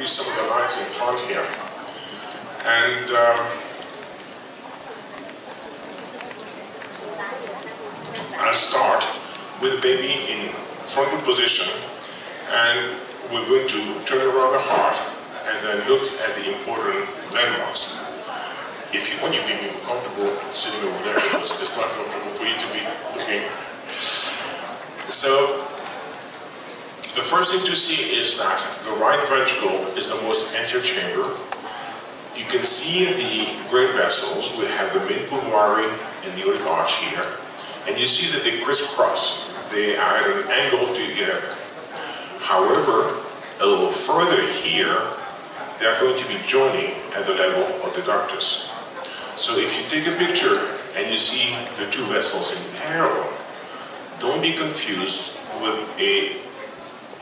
increase some of the lights in front here. And I'll start with the baby in frontal position, and we're going to turn around the heart and then look at the important landmarks. If you want your baby comfortable sitting over there, because it's not comfortable for you to be looking. So the first thing to see is that the right ventricle is the most anterior chamber. You can see the great vessels. We have the main pulmonary and the aortic arch here. And you see that they crisscross. They are at an angle together. However, a little further here, they are going to be joining at the level of the ductus. So if you take a picture and you see the two vessels in parallel, don't be confused with a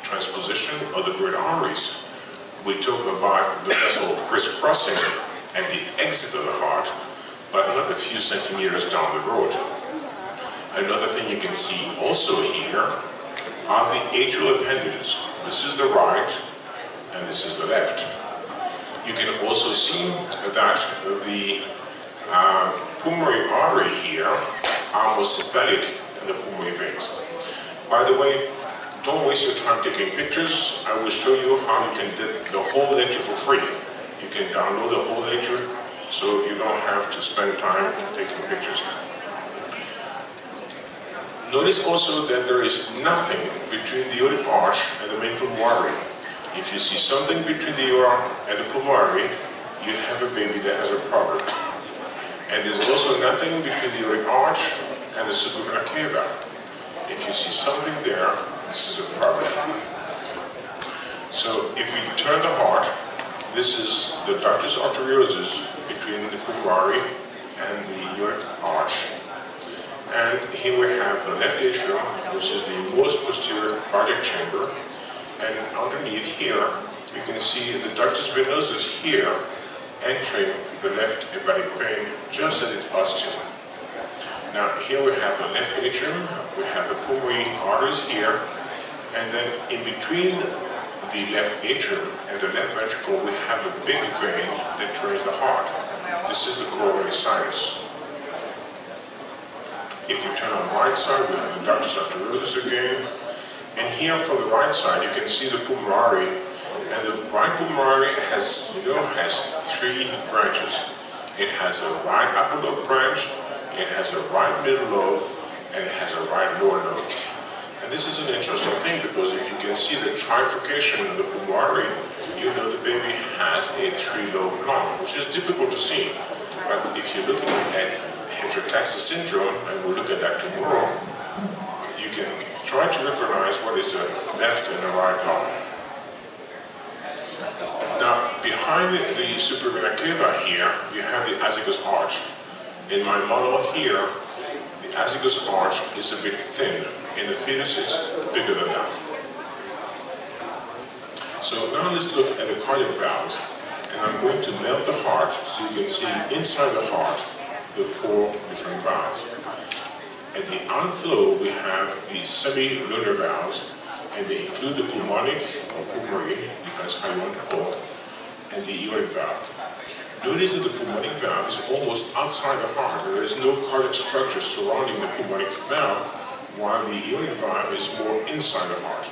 transposition of the great arteries. We talk about the vessel crisscrossing at the exit of the heart, but not a few centimeters down the road. Another thing you can see also here are the atrial appendages. This is the right and this is the left. You can also see that the pulmonary artery here are more sympathetic than the pulmonary veins. By the way, don't waste your time taking pictures. I will show you how you can get the whole lecture for free. You can download the whole lecture so you don't have to spend time taking pictures. Notice also that there is nothing between the aortic arch and the main pulmonary. If you see something between the aorta and the pulmonary, you have a baby that has a problem. And there's also nothing between the aortic arch and the supravenous cava. If you see something there, this is a problem. So if we turn the heart, this is the ductus arteriosus between the pulmonary and the aortic arch. And here we have the left atrium, which is the most posterior cardiac chamber. And underneath here, you can see the ductus venosus here entering the left hepatic vein just at its ostium. Now here we have the left atrium, we have the pulmonary arteries here, and then in between the left atrium and the left ventricle, we have a big vein that drains the heart. This is the coronary sinus. If you turn on the right side, we have the ductus arteriosus again. And here from the right side, you can see the pulmonary. And the right pulmonary has, has three branches. It has a right upper lobe branch, it has a right middle lobe, and it has a right lower lobe. And this is an interesting thing because if you can see the trifurcation of the pulmonary, you know the baby has a three-lobe lung, which is difficult to see. But if you're looking at heterotaxis syndrome, and we'll look at that tomorrow, you can try to recognize what is the left and the right lung. Now, behind the supravenous cava here, you have the azygous arch. In my model here, the azygous arch is a bit thin. In the fetus, it's bigger than that. So now let's look at the cardiac valves. And I'm going to melt the heart so you can see inside the heart the four different valves. At the outflow, we have the semi-lunar valves, and they include the pulmonic or pulmonary, depends how you want to call it, and the aortic valve. Notice that the pulmonic valve is almost outside the heart. There is no cardiac structure surrounding the pulmonic valve, while the aortic valve is more inside the heart.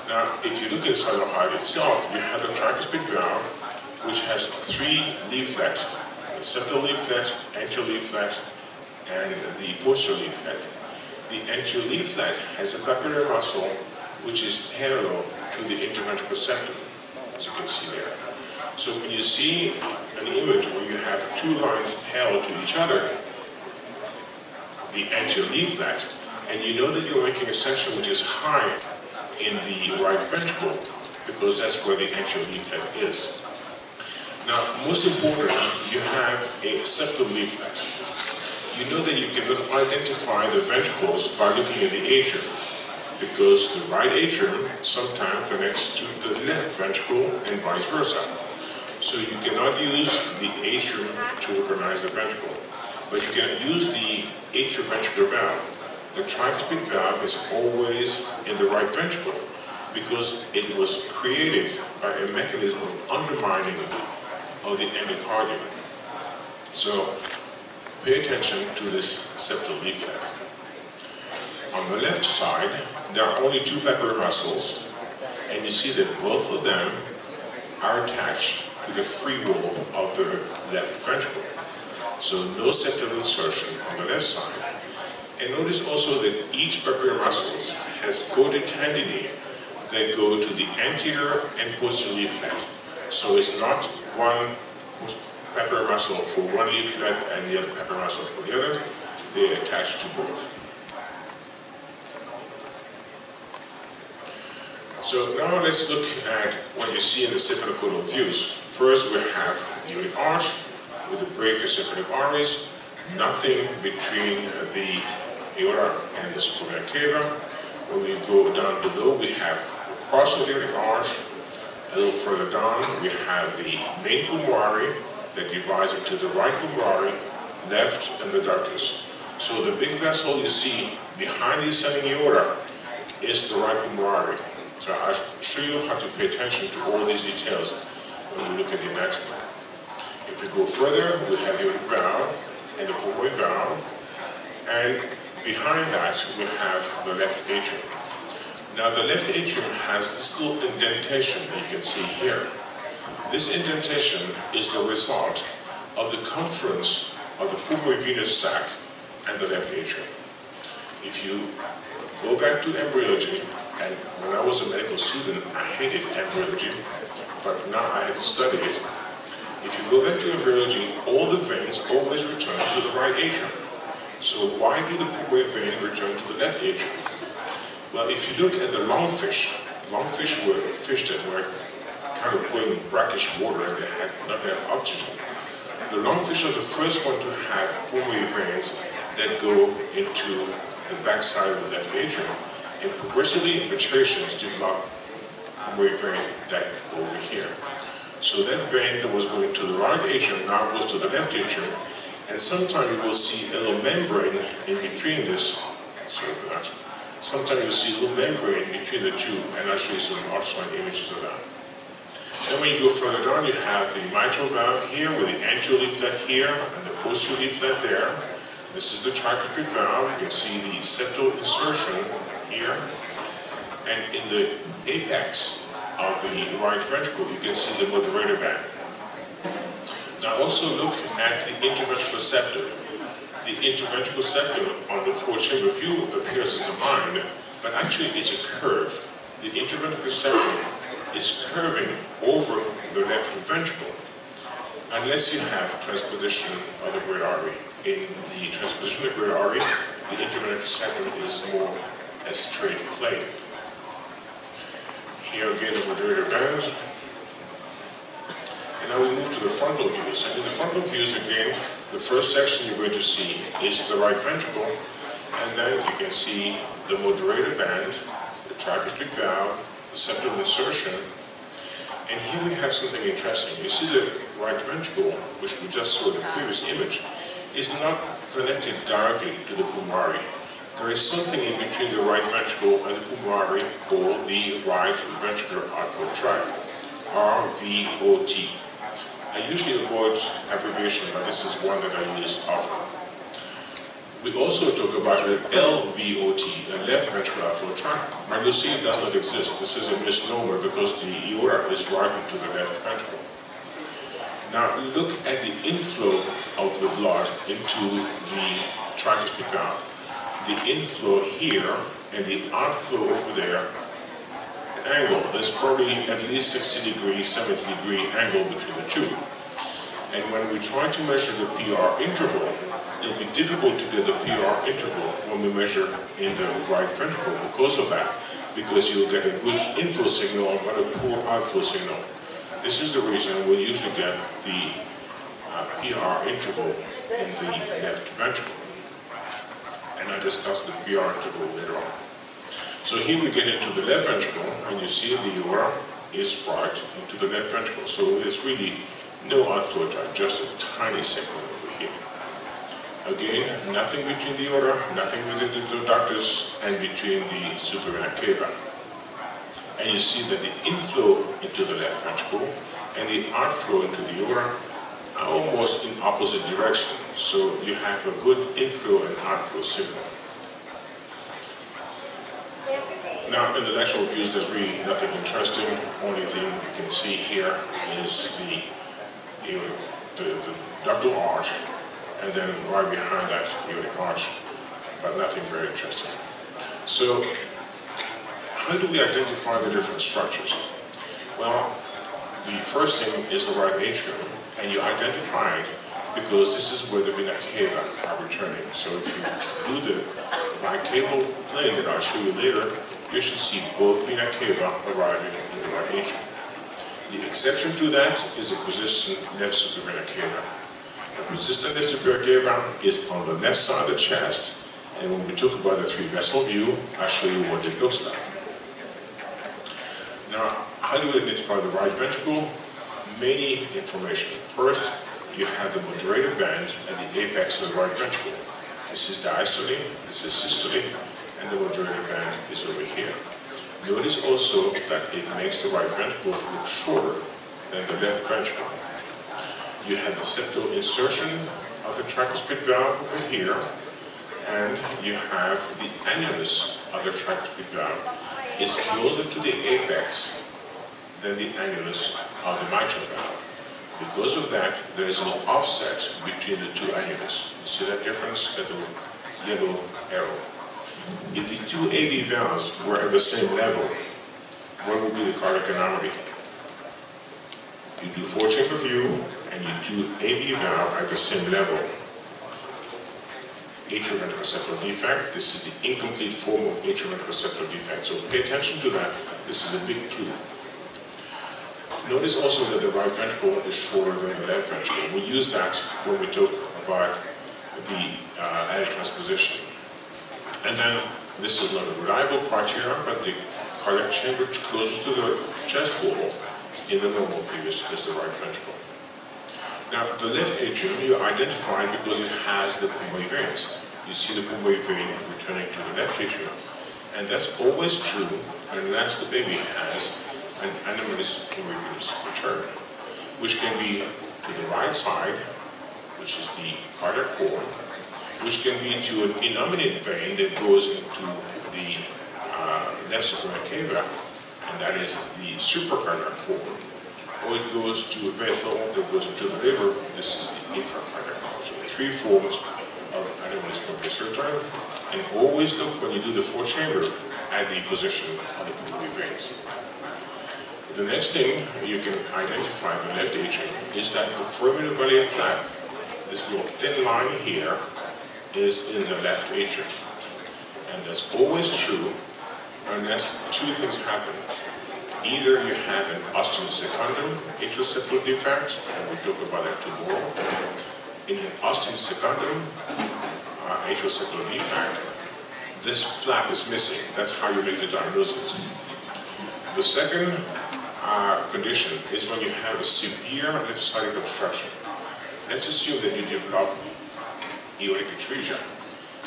Now, if you look inside the heart itself, you have the tricuspid valve, which has three leaflets: the septal leaflet, anterior leaflet, and the posterior leaflet. The anterior leaflet has a papillary muscle, which is parallel to the interventricular septum, as you can see there. So when you see an image where you have two lines parallel to each other, the anterior leaflet, and you know that you're making a section which is high in the right ventricle, because that's where the anterior leaflet is. Now, most importantly, you have a septal leaflet. You know that you cannot identify the ventricles by looking at the atrium, because the right atrium sometimes connects to the left ventricle and vice versa. So you cannot use the atrium to recognize the ventricle, but you can use the atrioventricular valve. The tricuspid valve is always in the right ventricle. because it was created by a mechanism of undermining of the endocardium. So pay attention to this septal leaflet. On the left side, there are only two pepper muscles, and you see that both of them are attached to the free wall of the left ventricle. So no septal insertion on the left side. And notice also that each pepper muscle has coated tendinae that go to the anterior and posterior leaflet. So it's not one pepper muscle for one leaflet and the other pepper muscle for the other. They attach to both. So now let's look at what you see in the cephalocaudal views. First we have the aortic arch with the brachiocephalic arteries, nothing between the aorta and the supravena cava. When we go down below, we have the cross of the aortic arch. A little further down, we have the main pulmonary that divides into the right pulmonary, left, and the ductus. So the big vessel you see behind the ascending aorta is the right pulmonary. So I'll show you how to pay attention to all these details when we look at the anatomy. If we go further, we have the aortic valve and the pulmonary valve, and behind that we have the left atrium. Now the left atrium has this little indentation that you can see here. This indentation is the result of the confluence of the pulmonary venous sac and the left atrium. If you go back to embryology, and when I was a medical student, I hated embryology, but now I had to study it. If you go back to embryology, all the veins always return to the right atrium. So why do the pulmonary vein return to the left atrium? Well, if you look at the lungfish were fish that were kind of going brackish water and they had not enough oxygen. The lungfish are the first one to have pulmonary veins that go into the backside of the left atrium. And progressively, matuations develop pulmonary vein that over here. So that vein that was going to the right atrium now goes to the left atrium, and sometimes you will see a little membrane in between this. Sorry for that. Sometimes you'll see a little membrane between the two, and I'll show you some ultrasound images of that. Then when you go further down, you have the mitral valve here with the anterior leaflet here and the posterior leaflet there. This is the tricuspid valve. You can see the septal insertion here. And in the apex of the right ventricle, you can see the moderator band. Now also look at the interventricular septum. The interventricular septum on the four-chamber view appears as a mind, but actually it's a curve. The interventricular septum is curving over the left ventricle, unless you have transposition of the great artery. In the transposition of the great artery, the interventricular septum is more a straight plane. Here again the moderator band. And now we move to the frontal views. And in the frontal views again, the first section you're going to see is the right ventricle, and then you can see the moderator band, the tricuspid valve, the septal insertion. And here we have something interesting. You see the right ventricle, which we just saw in the previous image, is not connected directly to the pulmonary. There is something in between the right ventricle and the pulmonary called the right ventricular outflow tract, RVOT. I usually avoid abbreviation, but this is one that I use often. We also talk about an LVOT, a left ventricular outflow tract. But you'll see it does not exist. This is a misnomer because the aorta is right into the left ventricle. Now look at the inflow of the blood into the tricuspid valve. The inflow here and the outflow over there, an angle. There's probably at least 60 degree, 70 degree angle between the two. And when we try to measure the PR interval, it'll be difficult to get the PR interval when we measure in the right ventricle because of that, because you'll get a good inflow signal but a poor outflow signal. This is the reason we usually get the PR interval in the left ventricle. And I discuss the PR interval later on. So here we get into the left ventricle, and you see the aorta is right into the left ventricle. So there's really no outflow tract, just a tiny segment over here. Again, nothing between the aorta, nothing within the ductus, and between the supravena cava. and you see that the inflow into the left ventricle and the outflow into the aorta are almost in opposite direction. So you have a good inflow and outflow signal. Now, in the lateral views, there's really nothing interesting. Only thing you can see here is the ductal arch, and then right behind that, aortic arch, but nothing very interesting. So, how do we identify the different structures? Well, the first thing is the right atrium, and you identify it because this is where the vena cava are returning. So if you do the bicable plane that I'll show you later, you should see both vena cava arriving in the right atrium. The exception to that is the persistent left supravena cava. The persistent left supravena cava is on the left side of the chest, and when we talk about the three-vessel view, I'll show you what it looks like. Now, how do we identify the right ventricle? Many information. First, you have the moderator band at the apex of the right ventricle. This is diastole, this is systole, and the moderator band is over here. Notice also that it makes the right ventricle look shorter than the left ventricle. You have the septal insertion of the tricuspid valve over here, and you have the annulus of the tricuspid valve. It's closer to the apex than the annulus of the mitral valve. Because of that, there is an offset between the two annulus. You see that difference at the yellow arrow. If the two AV valves were at the same level, what would be the cardiac anomaly? You do four-chamber view, and you do AV valve at the same level. Atrioventricular septal defect. This is the incomplete form of atrioventricular septal defect. So pay attention to that. This is a big clue. Notice also that the right ventricle is shorter than the left ventricle. We use that when we talk about the added transposition. And then, this is not a reliable criteria, but the cardiac chamber closest to the chest wall in the normal view is the right ventricle. Now, the left atrium you identify because it has the pulmonary veins. You see the pulmonary vein returning to the left atrium. And that's always true unless the baby has an anomalous pulmonary return, which can be to the right side, which is the cardiac form, which can be to an innominate vein that goes into the left supravena cava, and that is the supracardiac form, or it goes to a vessel that goes into the liver. This is the infracardiac form. So three forms of anomalous pulmonary return, and always look when you do the fourth chamber at the position of the pulmonary veins. The next thing you can identify in the left atrium is that the foraminal flap, this little thin line here, is in the left atrium. And that's always true unless two things happen. Either you have an ostium secundum atrial septal defect, and we'll talk about that tomorrow. In an ostium secundum atrial septal defect, this flap is missing. That's how you make the diagnosis. The second condition is when you have a severe left-sided obstruction. Let's assume that you develop aortic atresia.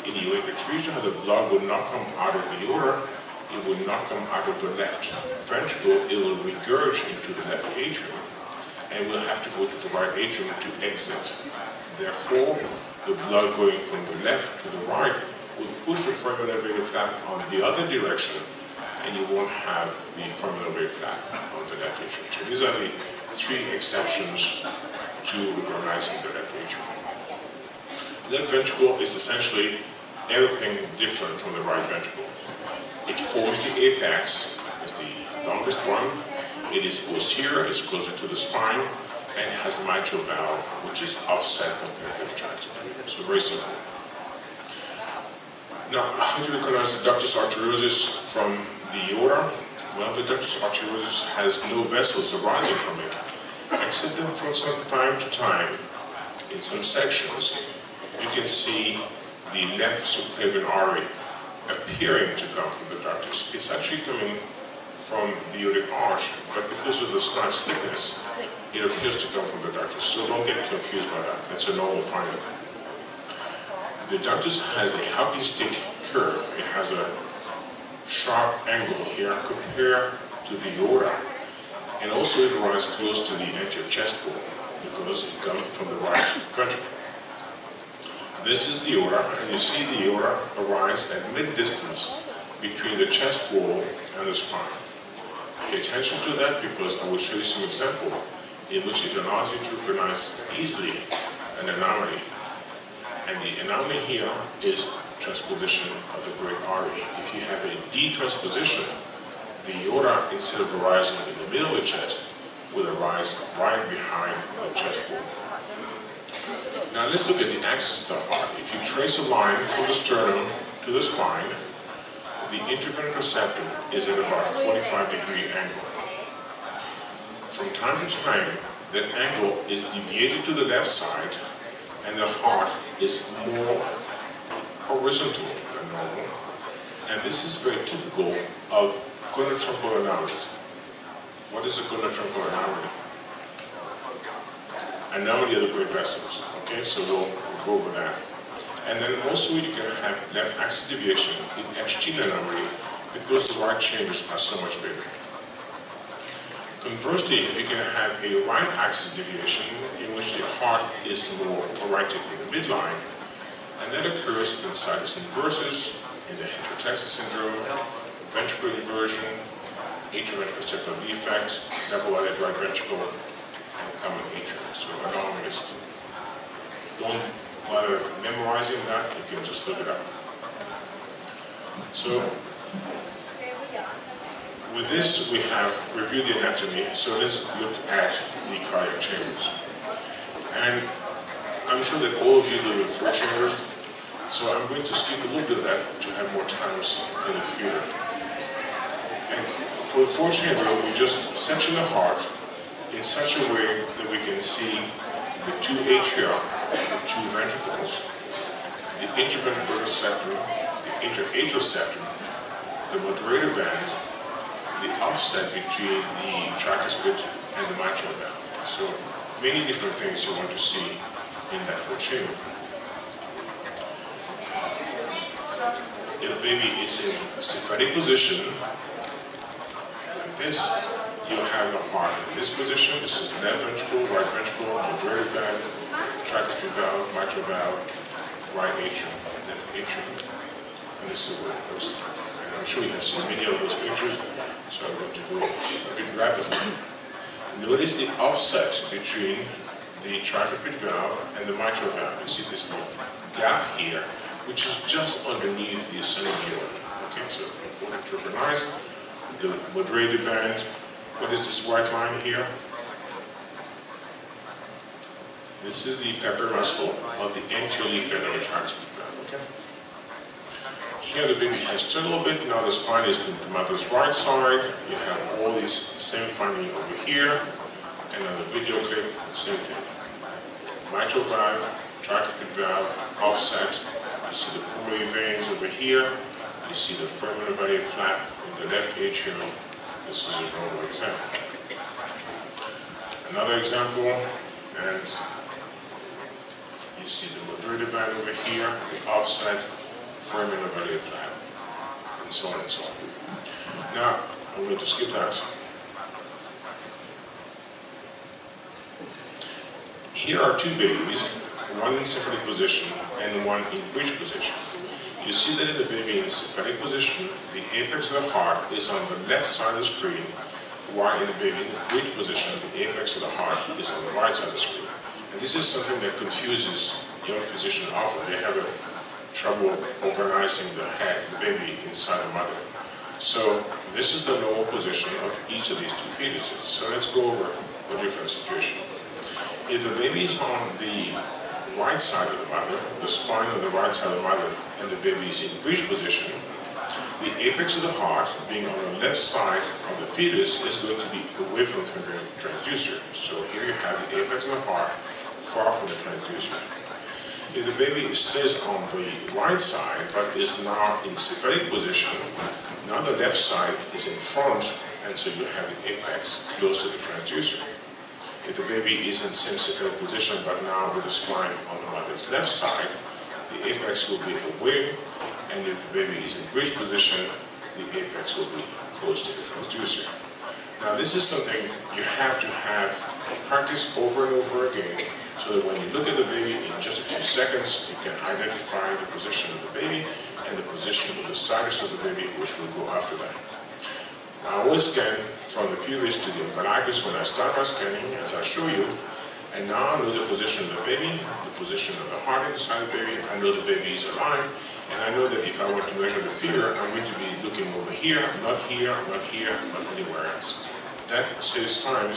In aortic atresia, the blood will not come out of the aorta, it will not come out of the left ventricle, it will regurge into the left atrium, and we'll have to go to the right atrium to exit. Therefore, the blood going from the left to the right will push the foraminal flap on the other direction, and you won't have the foraminal flap on the left atrium. So these are the three exceptions to recognizing the left atrium. Left ventricle is essentially everything different from the right ventricle. It forms the apex, is the longest one. It is posterior, it's closer to the spine, and it has the mitral valve, which is offset compared to the tricuspid. So very simple. Now, how do you recognize the ductus arteriosus from the aorta? Well, the ductus arteriosus has no vessels arising from it, except that from time to time, in some sections, you can see the left subclavian artery appearing to come from the ductus. It's actually coming from the aortic arch, but because of the slice thickness, it appears to come from the ductus. So don't get confused by that. That's a normal finding. The ductus has a hockey stick curve. It has a sharp angle here compared to the aorta, and also it arises close to the anterior chest wall because it comes from the right ventricle. This is the aorta, and you see the aorta arise at mid-distance between the chest wall and the spine. Pay attention to that because I will show you some example in which it allows you to recognize easily an anomaly. And the anomaly here is transposition of the great artery. If you have a detransposition, the aorta, instead of arising in the middle of the chest, will arise right behind the chest wall. Now let's look at the axis of the heart. If you trace a line from the sternum to the spine, the interventricular septum is at about a 45-degree angle. From time to time, that angle is deviated to the left side, and the heart is more horizontal than normal. And this is very typical of goniotruncal anomalies. What is a goniotruncal anomaly? Anomaly of the great vessels. Okay, so we'll go over that. And then also you can have left axis deviation in Epstein anomaly because the right chambers are so much bigger. Conversely, you can have a right axis deviation in which the heart is more oriented in the midline, and that occurs in sinus inversus, in the heterotextus syndrome, ventricular inversion, atrioventricular septal defect, double-eyelid right ventricle, and common atrium. So anomalies. Don't bother memorizing that, you can just look it up. So, with this, we have reviewed the anatomy, so let's look at the cardiac chambers. And I'm sure that all of you live in 4 chambers, so I'm going to skip a little bit of that to have more times in the future. And for the 4th chamber, we just section the heart in such a way that we can see the 2 atria, the 2 ventricles, the interventricular septum, the interatrial septum, the moderator band, the offset between the tricuspid and the mitral valve. So many different things you want to see in that 4th chamber. If the baby is in a sympathetic position, like this, you have the heart in this position. This is left ventricle, right ventricle, moderator band, tricuspid valve, mitral valve, right atrium, left atrium, and this is where it goes. And I'm sure you have seen many of those pictures, so I'm going to go a bit rapidly. Notice the offset between the tricuspid valve and the mitral valve. You see this little gap here, which is just underneath the ascending aorta. Okay, so important to recognize the moderator band. What is this white line here? This is the pepper muscle of the anterior leaf of the tricuspid valve. Okay. Here the baby has turned a little bit. Now the spine is to the mother's right side. You have all these same findings over here, and on the video clip, the same thing. Mitral valve, tricuspid valve, offset. You see the pulmonary veins over here. You see the foramen magnum flap in the left atrium. This is a normal example. Another example, and you see the moderator band over here, the offset, foramen magnum flap, and so on and so on. Now, I'm going to skip that. Here are 2 babies, one in sympathetic position and one in bridge position. You see that in the baby in the sympathetic position, the apex of the heart is on the left side of the screen, while in the baby in the bridge position, the apex of the heart is on the right side of the screen. And this is something that confuses young physicians often. They have trouble organizing the head, the baby inside the mother. So this is the normal position of each of these 2 fetuses. So let's go over a different situation. If the baby is on the right side of the mother, the spine on the right side of the mother, and the baby is in bridge position, the apex of the heart, being on the left side of the fetus, is going to be away from the transducer. So here you have the apex of the heart far from the transducer. If the baby stays on the right side, but is now in sympathetic position, now the left side is in front, and so you have the apex close to the transducer. If the baby is in same sympathetic position, but now with the spine on the mother's left side, the apex will be away, and if the baby is in bridge position, the apex will be close to the transducer. Now this is something you have to have practice over and over again, so that when you look at the baby in just a few seconds, you can identify the position of the baby and the position of the sinus of the baby, which will go after that. I always scan from the pubis to the umbilicus when I start my scanning, as I show you, and now I know the position of the baby, the position of the heart inside the baby. I know the baby is alive, and I know that if I want to measure the fever, I'm going to be looking over here, not anywhere else. That saves time,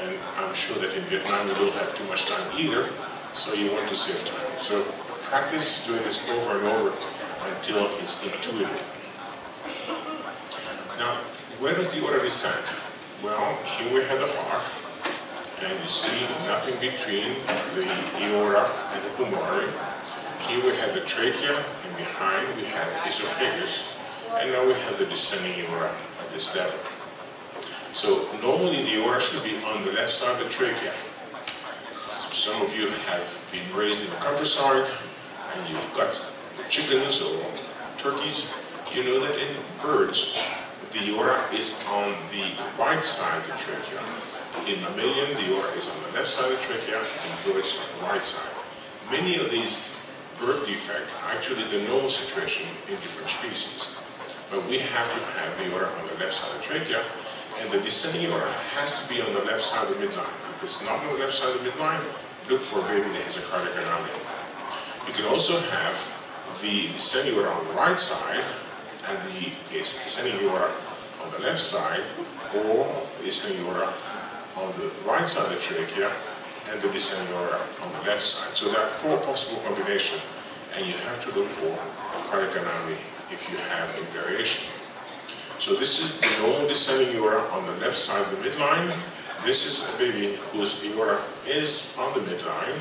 and I'm sure that in Vietnam we don't have too much time either, so you want to save time. So practice doing this over and over until it's intuitive. Now, where does the aorta descend? Well, here we have the heart, and you see nothing between the aorta and the pulmonary. Here we have the trachea, and behind we have the esophagus, and now we have the descending aorta at this level. So normally the aorta should be on the left side of the trachea. Some of you have been raised in the countryside, and you've got chickens or turkeys. You know that in birds, the aorta is on the right side of the trachea. In mammalian, the aorta is on the left side of the trachea, and birds on the right side. Many of these birth defects are actually the normal situation in different species. But we have to have the aorta on the left side of the trachea, and the descending aorta has to be on the left side of the midline. If it's not on the left side of the midline, look for a baby that has a cardiac anomaly. You can also have the descending aorta on the right side, and the descending aorta on the left side, or the descending aorta on the right side of the trachea, and the descending aorta on the left side. So there are 4 possible combinations, and you have to look for cardiac anomaly if you have a variation. So this is the normal descending aorta on the left side of the midline. This is a baby whose aorta is on the midline,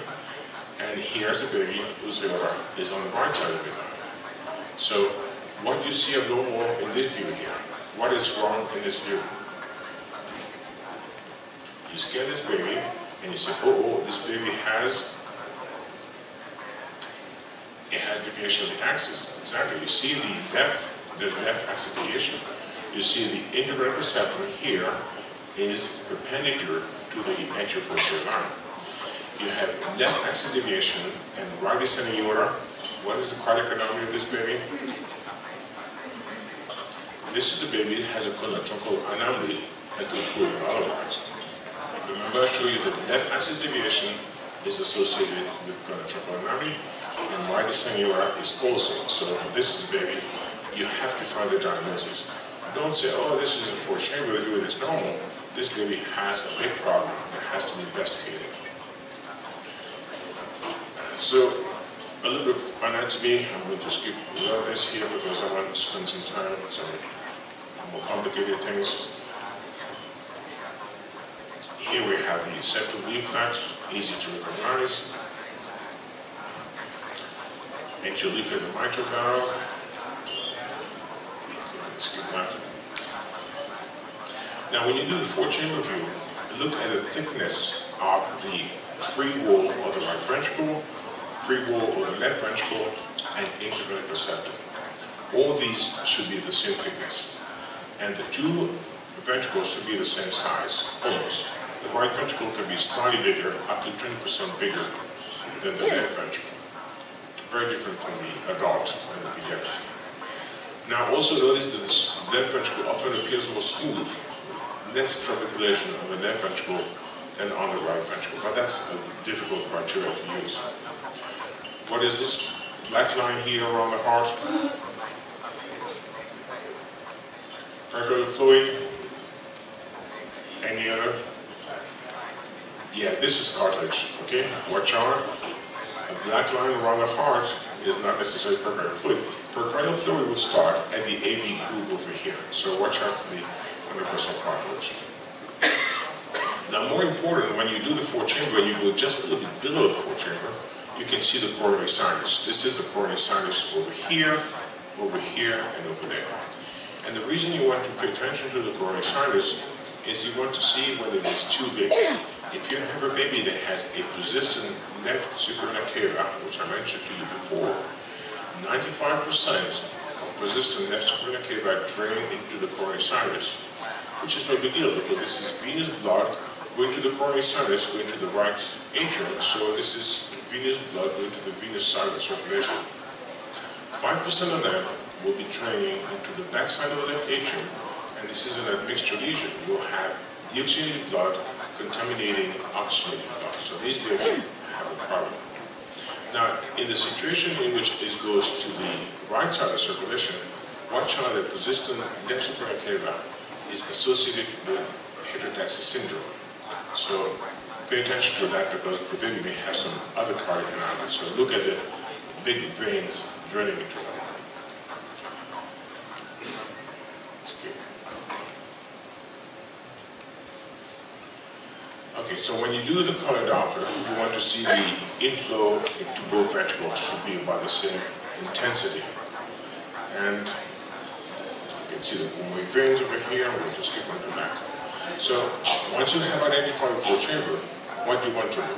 and here's the baby whose aorta is on the right side of the midline. So what do you see abnormal in this view here? What is wrong in this view? You scan this baby, and you say, oh, this baby has deviation of the axis. Exactly. You see there's left axis deviation. You see the intervertebral septum here is perpendicular to the anterior posterior line. You have left axis deviation and right descending aorta. What is the cardiac anomaly of this baby? This is a baby that has a conjunctival anomaly until proven otherwise. Remember, I showed you that left axis deviation is associated with conjunctival anomaly, and right descending aorta is also. So this is a baby, you have to find the diagnosis. Don't say, oh, this is a 4-chamber, it's normal. This baby has a big problem that has to be investigated. So, a little bit of anatomy. I'm going to skip a lot of this here because I want to spend some time on some more complicated things. Here we have the septal leaflet, easy to recognize. Anterior leaflet of the mitral valve. Skip that. Now, when you do the 4-chamber view, look at the thickness of the free wall of the right ventricle, free wall of the left ventricle, and intervertebral septum. All these should be the same thickness, and the 2 ventricles should be the same size, almost. The right ventricle can be slightly bigger, up to 20% bigger than the left ventricle. Very different from the adult and the pediatric. Now also notice that this left ventricle often appears more smooth, less trabeculation on the left ventricle than on the right ventricle, but that's a difficult criteria to use. What is this black line here around the heart? Peripheral fluid? Any other? Yeah, this is cartilage, okay? Watch out. A black line around the heart is not necessarily peripheral fluid. Peripheral fluid will start at the AV groove over here, so watch out for the 100% cartilage. Now, more important, when you do the 4-chamber and you go just a little bit below the 4-chamber, you can see the coronary sinus. This is the coronary sinus over here, and over there. And the reason you want to pay attention to the coronary sinus is you want to see whether it is too big. If you have a baby that has a persistent left superior cava, which I mentioned to you before, 95% of persistent left superior cava drain into the coronary sinus. which is no big deal because this is venous blood going to the coronary sinus, going to the right atrium. So this is venous blood going to the venous side of circulation. 5% of them will be draining into the back side of the left atrium, and this is an admixture lesion. You'll have deoxygenated blood contaminating oxygenated blood. So these babies have a problem. Now, in the situation in which it goes to the right side of circulation, watch out that persistent left superior cava is associated with heterotaxis syndrome. So pay attention to that because the baby may have some other cardiac anomalies. So look at the big veins draining into them. Okay, so when you do the color Doppler, you want to see the inflow into both ventricles should be about the same intensity. And you can see the pulmonary veins over here. We'll just skip on to that. So once you have identified the flow chamber, what do you want to do?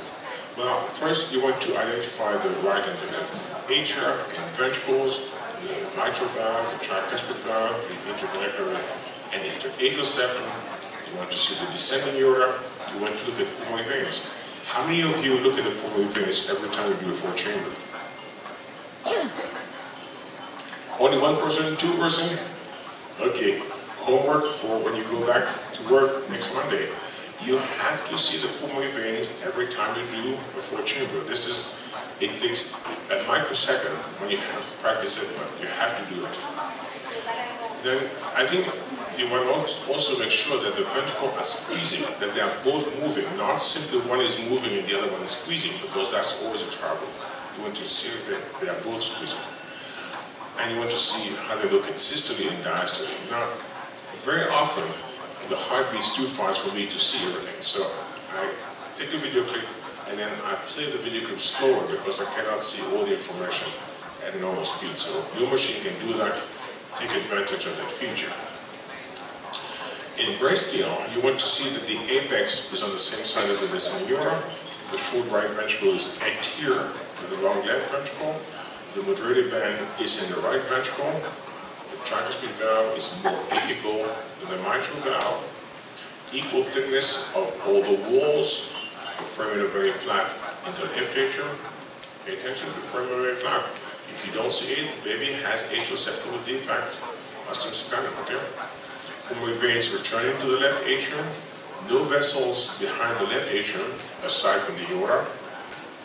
Well, first you want to identify the right and the left atria and ventricles, the mitral valve, the tricuspid valve, the interventricular and interatrial septum. You want to see the descending aorta. You want to look at pulmonary veins. How many of you look at the pulmonary veins every time we do a flow chamber? Only 1%, 2%? Okay, homework for when you go back to work next Monday. You have to see the pulmonary veins every time you do a flow chamber. It takes a microsecond when you have to practice it, but you have to do it. Then I think you want to also make sure that the ventricle are squeezing, that they are both moving, not simply one is moving and the other one is squeezing, because that's always a trouble. You want to see that they are both squeezing. And you want to see how they look in systole and diastole. Now, very often, the heart beats too fast for me to see everything. So I take a video clip and then I play the video clip slower because I cannot see all the information at normal speed. So your machine can do that. Take advantage of that feature. In grayscale, you want to see that the apex is on the same side as the descending aorta. The short right ventricle is anterior to the long left ventricle. The moderator band is in the right ventricle. The tricuspid valve is more apical than the mitral valve. Equal thickness of all the walls. The foramen are very flat into the left atrium. Pay attention to the foramen are very flat. If you don't see it, the baby has atrial septal defect. Osteospasm, okay? Pulmonary veins returning to the left atrium. No vessels behind the left atrium, aside from the aorta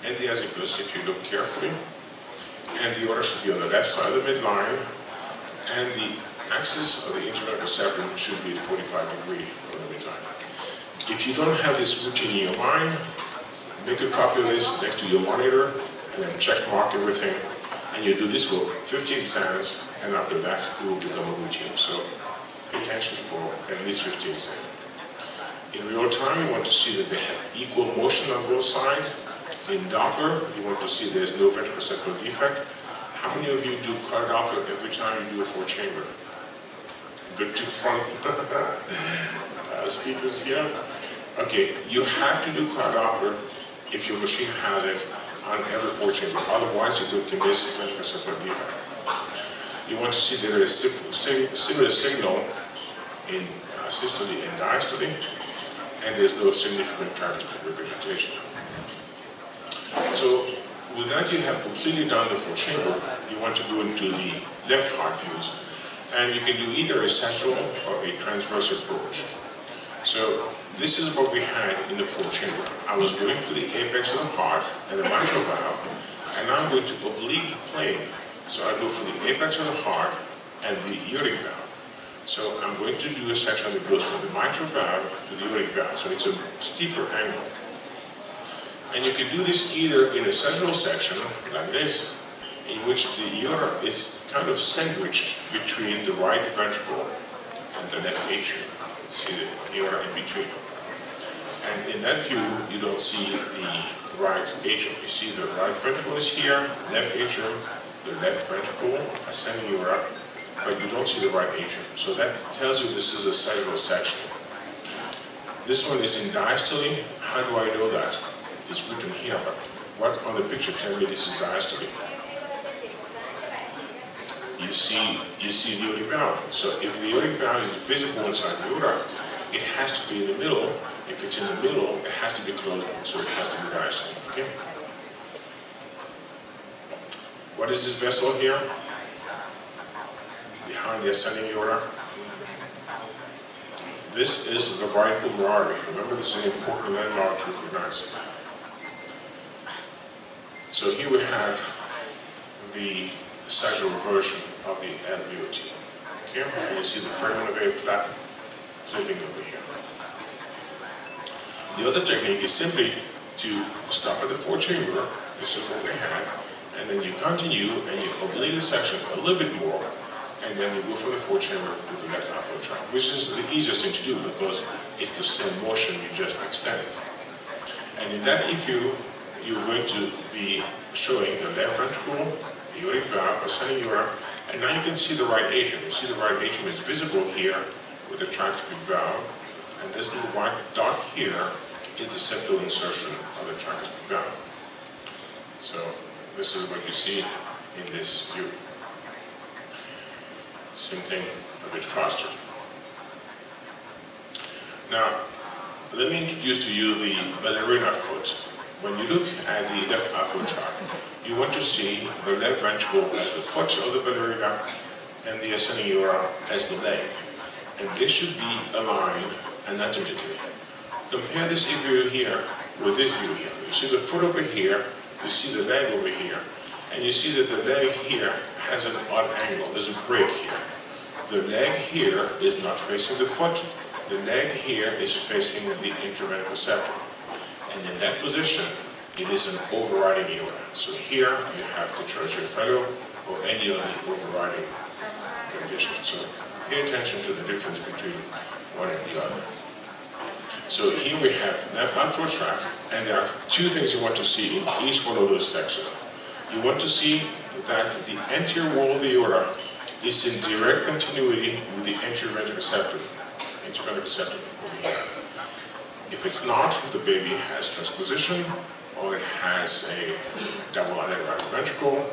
and the azygos, if you look carefully. And the aorta should be on the left side of the midline. And the axis of the interventricular septum should be at 45 degrees from the midline. If you don't have this routine in your mind, make a copy of this next to your monitor and then check mark everything. And you do this for 50 exams, and after that, it will become a routine. So pay attention for at least 50 exams. In real time, you want to see that they have equal motion on both sides. In Doppler, you want to see there's no ventricular septal defect. How many of you do car Doppler every time you do a flow chamber? Good to front speakers here. Okay, you have to do car Doppler if your machine has it on every flow chamber. Otherwise, you can miss ventricular septal defect. You want to see there is similar signal in systole and diastole, and there's no significant tricuspid regurgitation. So with that, you have completely done the flow chamber. You want to go into the left heart views, and you can do either a central or a transverse approach. So this is what we had in the flow chamber. I was going for the apex of the heart and the mitral valve, and now I'm going to oblique the plane. So I go for the apex of the heart and the aortic valve. So I'm going to do a section that goes from the mitral valve to the aortic valve. So it's a steeper angle. And you can do this either in a central section, like this, in which the aorta is kind of sandwiched between the right ventricle and the left atrium. See the aorta in between. And in that view, you don't see the right atrium. You see the right ventricle is here, left atrium, the left ventricle, ascending aorta, but you don't see the right atrium. So that tells you this is a sagittal section. This one is in diastole. How do I know that? It's written here, but what on the picture tell me this is diastole? You see the aortic valve. So if the aortic valve is visible inside the aorta, it has to be in the middle. If it's in the middle, it has to be closed, so it has to be rising. Okay? What is this vessel here? Behind the ascending aorta? This is the right pulmonary artery. Remember, this is an important landmark to recognize. So here we have the sagittal version of the LVOT. Okay? And you see the foramen very flat, flipping over here. The other technique is simply to stop at the fourth chamber. This is what we had. And then you continue and you oblique the section a little bit more, and then you go from the fourth chamber to the left outflow tract, which is the easiest thing to do because it's the same motion, you just extend it. And in that EQ, you're going to be showing the left ventricle, aortic valve, ascending aorta, and now you can see the right atrium. You see the right atrium is visible here with the tricuspid valve, and this little white dot here is the septal insertion of the tricuspid valve. So this is what you see in this view. Same thing, a bit faster. Now, let me introduce to you the ballerina foot. When you look at the left outflow tract, you want to see the left ventricle as the foot of the ballerina and the ascending aorta as the leg. And they should be aligned anatomically. Compare this view here with this view here. You see the foot over here, you see the leg over here, and you see that the leg here has an odd angle. There's a break here. The leg here is not facing the foot. The leg here is facing the interventricular septum. And in that position, it is an overriding aorta. So here you have the tertiary fellow or any of the overriding conditions. So pay attention to the difference between one and the other. So here we have left outflow tract, and there are two things you want to see in each one of those sections. You want to see that the anterior wall of the aorta is in direct continuity with the interventricular septum. Over here. If it's not, the baby has transposition, or it has a double right ventricle,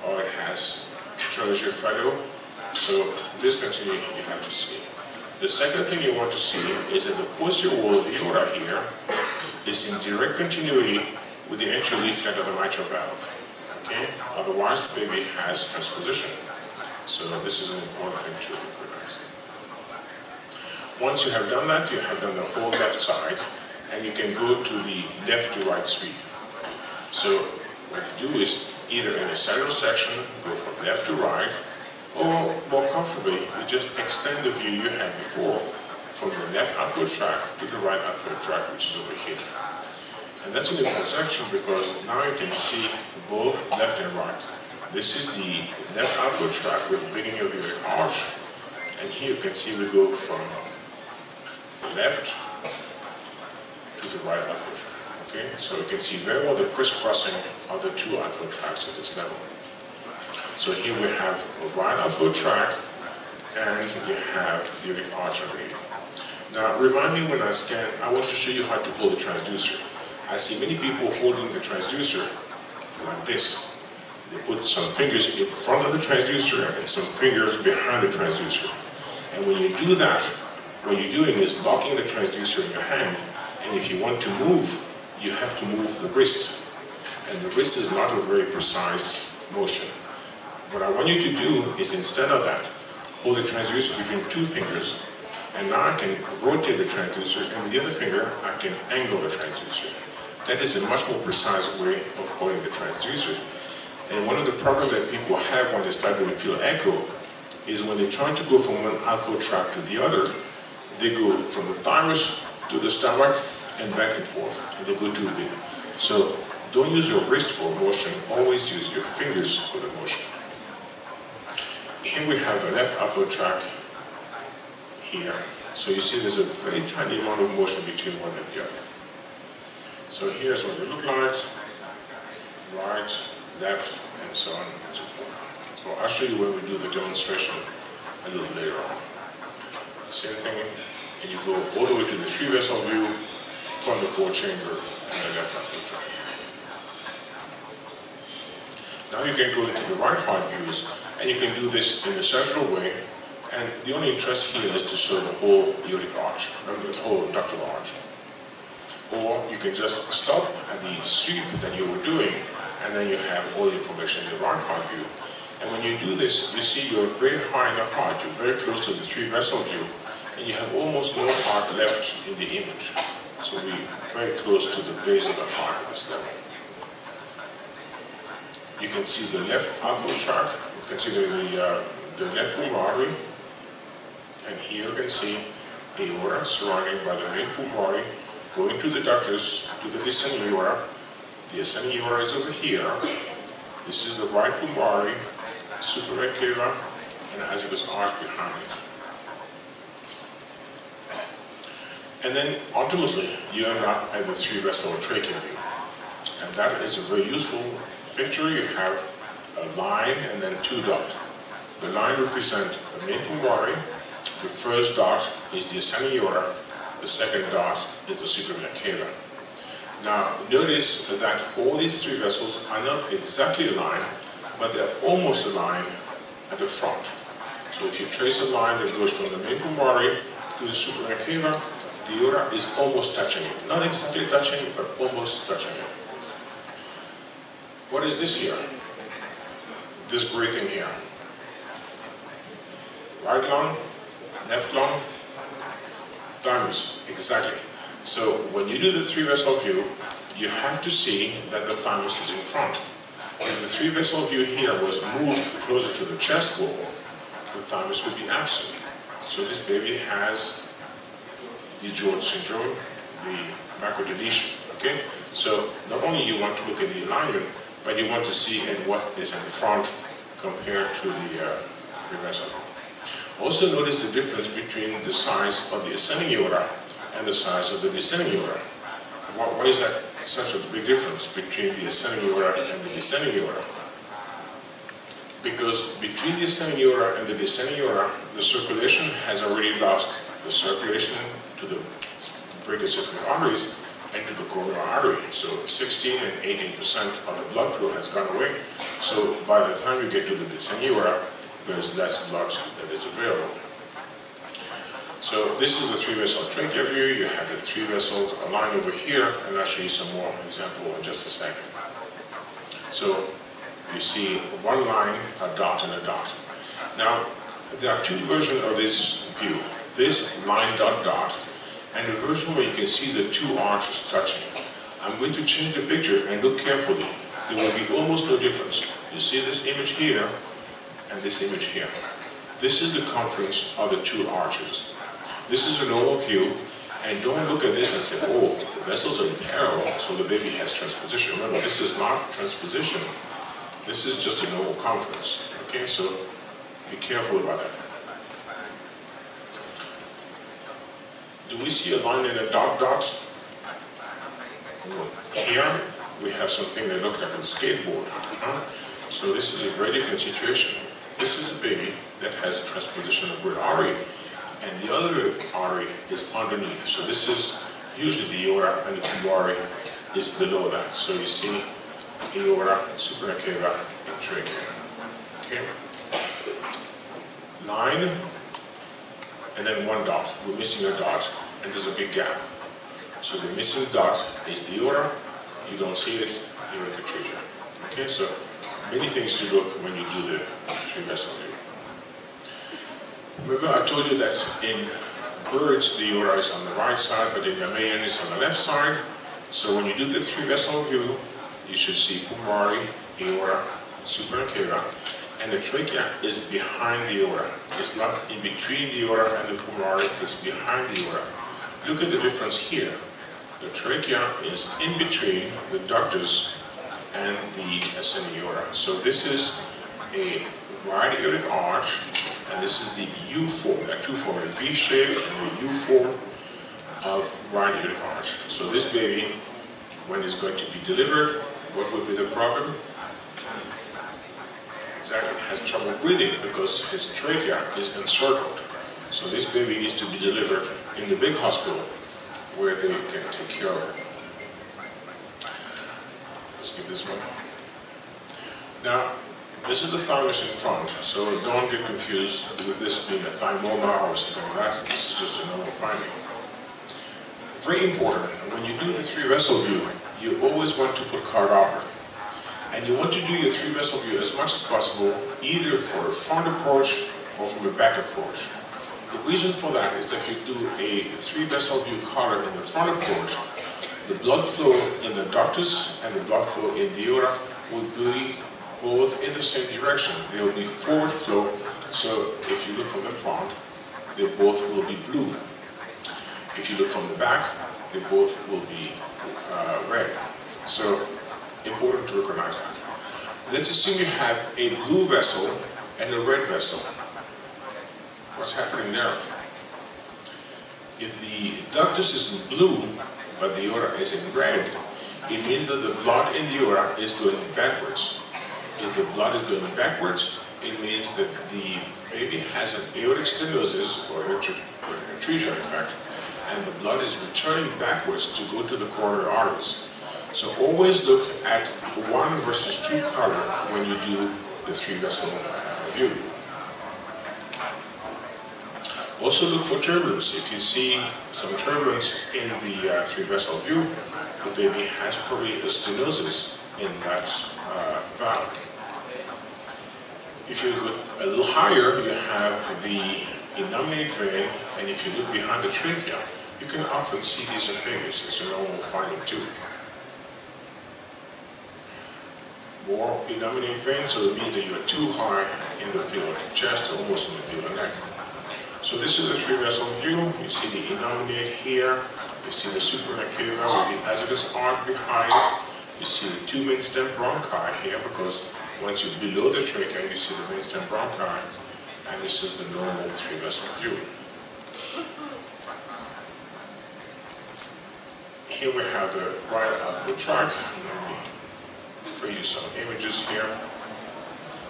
or it has tertiary fellow. So this continuity you have to see. The second thing you want to see is that the posterior wall of the aorta here is in direct continuity with the anterior leaflet of the mitral valve. Okay? Otherwise, the baby has transposition. So this is an important thing to recognize. Once you have done that, you have done the whole left side, and you can go to the left to right sweep. So what you do is either in a sagittal section, go from left to right, or more comfortably, you just extend the view you had before from the left outflow tract to the right outflow tract, which is over here. And that's an important section because now you can see both left and right. This is the left outflow tract with the beginning of the arch, and here you can see we go from the left to the right outflow tract. Okay, so you can see very well the crisscrossing of the two outflow tracts at this level. So here we have a right outflow tract, and you have the aortic arch underneath. Now, remind me when I scan, I want to show you how to hold the transducer. I see many people holding the transducer like this. They put some fingers in front of the transducer and some fingers behind the transducer. And when you do that, what you're doing is locking the transducer in your hand, and if you want to move, you have to move the wrist. And the wrist is not a very precise motion. What I want you to do is, instead of that, hold the transducer between two fingers, and now I can rotate the transducer, and with the other finger, I can angle the transducer. That is a much more precise way of holding the transducer. And one of the problems that people have when they start doing field echo is when they're trying to go from one outflow tract to the other, they go from the thymus to the stomach and back and forth, and they go too big. So don't use your wrist for motion, always use your fingers for the motion. Here we have the left outflow tract here. So you see there's a very tiny amount of motion between one and the other. So here's what it looks like, right, left, and so on and so forth. So I'll show you when we do the demonstration a little later on. Same thing, and you go all the way to the three vessel view from the fourth chamber and the left outflow tract. Now you can go into the right heart views, and you can do this in a central way, And the only interest here is to show the whole aortic arch, the whole ductal arch. Or you can just stop at the sweep that you were doing, and then you have all the information in the right heart view. And when you do this, you see you're very high in the heart, you're very close to the three-vessel view, and you have almost no heart left in the image. So we're very close to the base of the heart at this level. You can see the left outflow tract, you can see the left pulmonary artery, and here you can see aorta surrounded by the main pulmonary, going to the ductus, to the descending aorta. The ascending aorta is over here. This is the right pulmonary, superior cava, and has this arch behind it. And then ultimately, you end up at the three-vessel trachea view. And that is a very useful picture. You have a line and then two dots. The line represents the main pulmonary. The first dot is the ascending aorta. The second dot is the superior cava. Now, notice that all these three vessels are not exactly aligned, but they're almost aligned at the front. So if you trace a line that goes from the main pulmonary to the superior cava, the aorta is almost touching it. Not exactly touching it, but almost touching it. What is this here? This gray thing here. Right lung, left lung, thymus, exactly. So when you do the three-vessel view, you have to see that the thymus is in front. If the three-vessel view here was moved closer to the chest wall, the thymus would be absent. So this baby has the George syndrome, the macrodeletion, okay? So not only you want to look at the alignment, but you want to see at what is in the front compared to the three-vessel. Also notice the difference between the size of the ascending aorta and the size of the descending aorta. Why is that such a big difference between the ascending aorta and the descending aorta? Because between the ascending aorta and the descending aorta, the circulation has already lost the circulation to the brachiocephalic arteries and to the coronary artery. So 16 and 18% of the blood flow has gone away. So by the time you get to the descending aorta, there's less blood that is available. So this is the three-vessel trachea view. You have the three vessels aligned over here, and I'll show you some more example in just a second. So you see one line, a dot, and a dot. Now, there are two versions of this view. This line dot dot, and the version where you can see the two arches touching. I'm going to change the picture and look carefully. There will be almost no difference. You see this image here and this image here. This is the conference of the two arches. This is a normal view, and don't look at this and say, oh, the vessels are parallel, so the baby has transposition. Remember, this is not transposition. This is just a normal conference. Okay, so be careful about that. Do we see a line in the dot dots? Here, we have something that looks like a skateboard. So this is a very different situation. This is a baby that has transposition of great artery, and the other artery is underneath. So this is usually the aorta, and the pulmonary is below that. So you see aorta, superior cava, and trachea. Okay? Line, and then one dot. We're missing a dot, and there's a big gap. So the missing dot is the aorta. You don't see it, aortic trachea. Okay, so many things to look when you do the three-vessel view. Remember, I told you that in birds, the aorta is on the right side, but in mammalian, it's on the left side. So when you do the three-vessel view, you should see pulmonary, aorta, superior cava, and the trachea is behind the aorta. It's not in between the aorta and the pulmonary, it's behind the aorta. Look at the difference here. The trachea is in between the ductus and the ascending aorta. So this is a right aortic arch, and this is the U form. There are two forms, a V shape and a U form of right aortic arch. So this baby, when it's going to be delivered, what would be the problem? Exactly, has trouble breathing because his trachea is encircled. So this baby needs to be delivered in the big hospital where they can take care of it. Let's get this one. Now, This is the thymus in front, so don't get confused with this being a thymoma or something like that. This is just a normal finding. Very important, when you do the three-vessel view, you always want to put cardiopter. And you want to do your three-vessel view as much as possible, either for a front approach or from a back approach. The reason for that is that if you do a three-vessel view collar in the front approach, the blood flow in the ductus and the blood flow in the aorta will be both in the same direction. They will be forward flow, so if you look from the front, they both will be blue. If you look from the back, they both will be red. So, important to recognize that. Let's assume you have a blue vessel and a red vessel. What's happening there? If the ductus is in blue, but the aorta is in red, it means that the blood in the aorta is going backwards. If the blood is going backwards, it means that the baby has an aortic stenosis, or atresia in fact, and the blood is returning backwards to go to the coronary arteries. So always look at 1 versus 2 color when you do the three-vessel view. Also look for turbulence. If you see some turbulence in the three-vessel view, the baby has probably a stenosis in that valve. If you go a little higher, you have the innominate vein, and if you look behind the trachea, you can often see these esophagus. It's a normal finding too. More innominate vein, so it means that you are too high in the field of the chest, almost in the field of the neck. So this is a three-vessel view. You see the innominate here. You see the superior cava with the azygous arch behind it. You see the 2 main stem bronchi here, because once you're below the trachea, you see the main stem bronchi, and this is the normal three-vessel view. Here we have the right outflow tract. Let me show you some images here.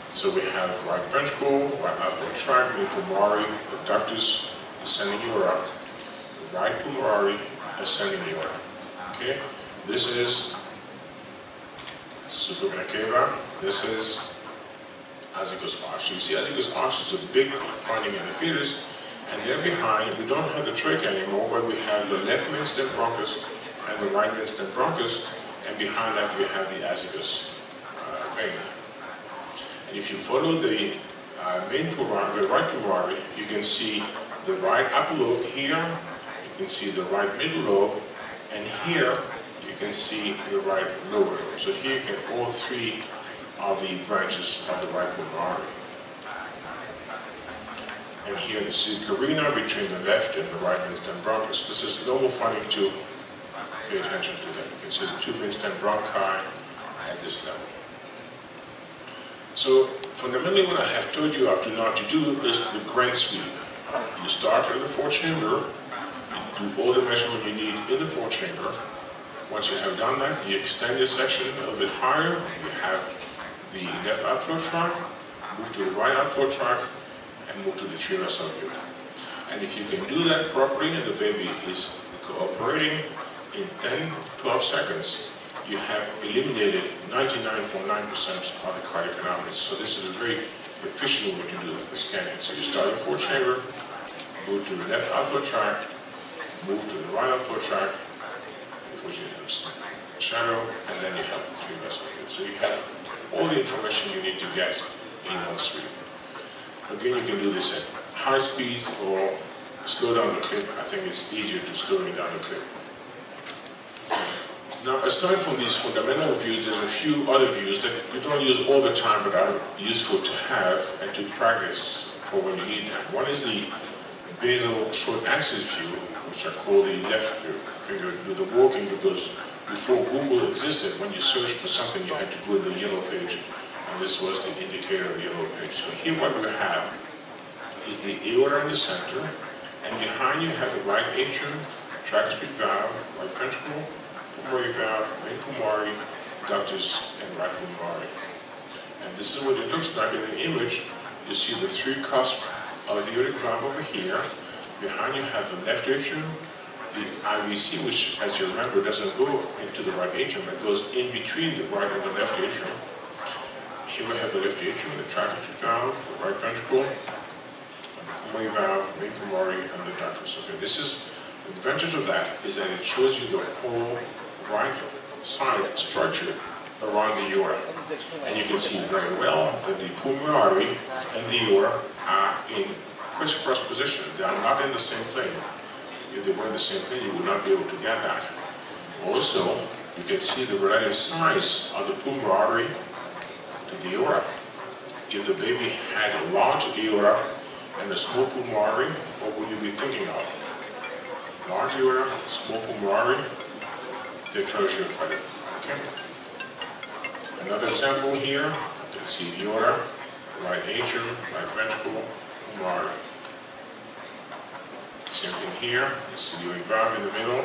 So we have right ventricle, right outflow tract, main pulmonary, the ductus, descending aorta, the right pulmonary, ascending aorta. Okay, this is superior cava. This is azygous arch. So you see azygous arch is a big finding in the fetus, and there behind we don't have the trachea anymore, but we have the left main stem bronchus and the right main stem bronchus, and behind that we have the azygous vein. And if you follow the main pulmonary, the right pulmonary, you can see the right upper lobe here, you can see the right middle lobe, and here you can see the right lower lobe. So here you can all three are the branches of the right pulmonary. And here this is carina between the left and the right main stem bronchus. This is normal finding too. Pay attention to that. You can see the 2 main stem bronchi at this level. So fundamentally what I have told you up to now to do is the grand sweep. You start with the 4th chamber, you do all the measurement you need in the 4th chamber. Once you have done that, you extend your section a little bit higher. You have the left outflow tract, move to the right outflow tract, and move to the three-vessel view. And if you can do that properly and the baby is cooperating, in 10-12 seconds, you have eliminated 99.9% of the cardiac anomalies. So this is a very efficient way to do the scanning. So you start your 4th chamber, move to the left outflow tract, move to the right outflow tract, which is shadow, and then you have the three-vessel view. So you have all the information you need to get in one sweep. Again, you can do this at high speed or slow down the clip. I think it's easier to slow down the clip. Now, aside from these fundamental views, there's a few other views that we don't use all the time, but are useful to have and to practice for when you need them. One is the basal short axis view, which I call the left finger with the walking, because before Google existed, when you searched for something, you had to go to the yellow page, and this was the indicator of the yellow page. So here what we have is the aorta in the center, and behind you have the right atrium, tricuspid valve, right ventricle, pulmonary valve, main pulmonary, ductus, and right pulmonary. And this is what it looks like in an image. You see the 3 cusps of the aortic valve over here. Behind you have the left atrium, the IVC, which, as you remember, doesn't go into the right atrium. It goes in between the right and the left atrium. Here we have the left atrium, the tricuspid valve, the right ventricle, the pulmonary valve, main pulmonary, and the ductus. Okay, this is the advantage of that is that it shows you the whole right side structure around the aorta. And you can see very well that the pulmonary artery and the aorta are in crisscross position. They are not in the same plane. If they were in the same plane, you would not be able to get that. Also, you can see the relative size of the pulmonary artery to the aorta. If the baby had a large aorta and a small pulmonary artery, what would you be thinking of? Large aorta, small pulmonary artery, the atrophy of Phillip. Okay. Another example here, you can see the aorta, right atrium, right ventricle, pulmonary artery. Same thing here, you see the aortic valve in the middle,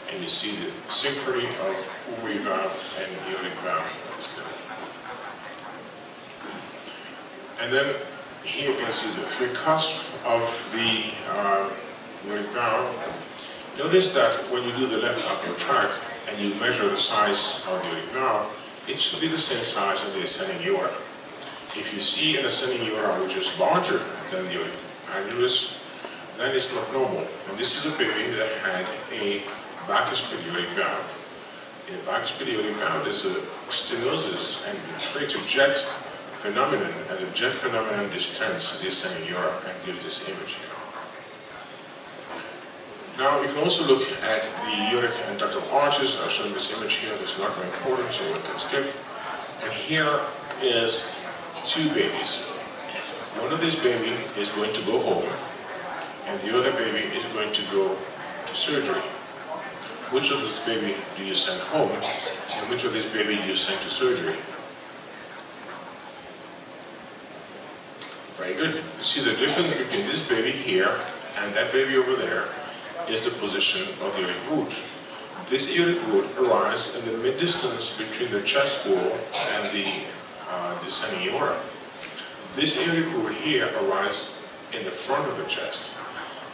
and you see the synchrony of pulmonary valve and aortic valve. And then here you can see the three cusps of the aortic valve. Notice that when you do the left upper tract and you measure the size of the aortic valve, it should be the same size as the ascending aorta. If you see an ascending aorta which is larger than the aortic annulus, then it's not normal. And this is a baby that had a bicuspid aortic valve. In a bicuspid aortic valve, there's a stenosis and it creates a jet phenomenon, and the jet phenomenon distends the ascending aorta and gives this image here. Now you can also look at the aortic and ductal arches. I've shown this image here. It's not very important, so we can skip. And here is two babies. One of these babies is going to go home, and the other baby is going to go to surgery. Which of this baby do you send home, and which of this baby do you send to surgery? Very good. You see the difference between this baby here and that baby over there is the position of the aortic root. This aortic root arises in the mid-distance between the chest wall and the descending aorta. This aortic root here arises in the front of the chest.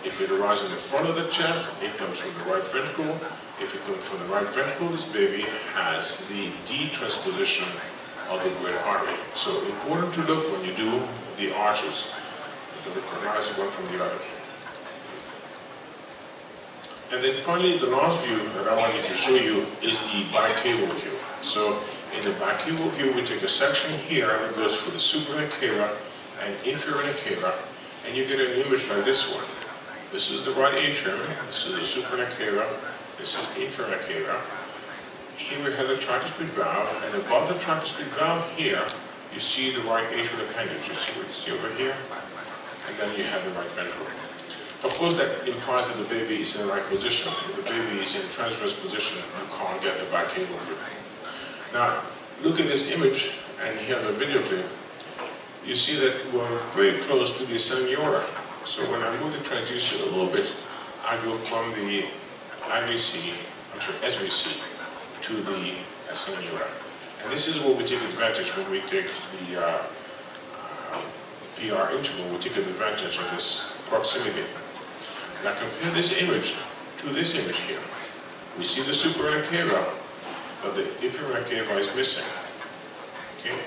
If it arises in the front of the chest, it comes from the right ventricle. If it comes from the right ventricle, this baby has the D-transposition of the great artery. So important to look when you do the arches to recognize one from the other. And then finally, the last view that I wanted to show you is the bicaval view. So in the bicaval view, we take a section here that goes for the supravena cava and infravena cava, and you get an image like this one. This is the right atrium, this is the supravena cava, this is infravena cava. Here we have the tricuspid valve, and above the tricuspid valve here, you see the right atrial appendage. You see what you see over here? And then you have the right ventricle. Of course, that implies that the baby is in the right position. If the baby is in transverse position, you can't get the bicaval view. Now, look at this image, and here the video clip. You see that we're very close to the ascending aorta. So when I move the transducer a little bit, I go from the SVC to the ascending aorta. And this is what we take advantage when we take the PR interval. We take advantage of this proximity. Now compare this image to this image here. We see the supravena cava, but the infravena cava is missing. Okay?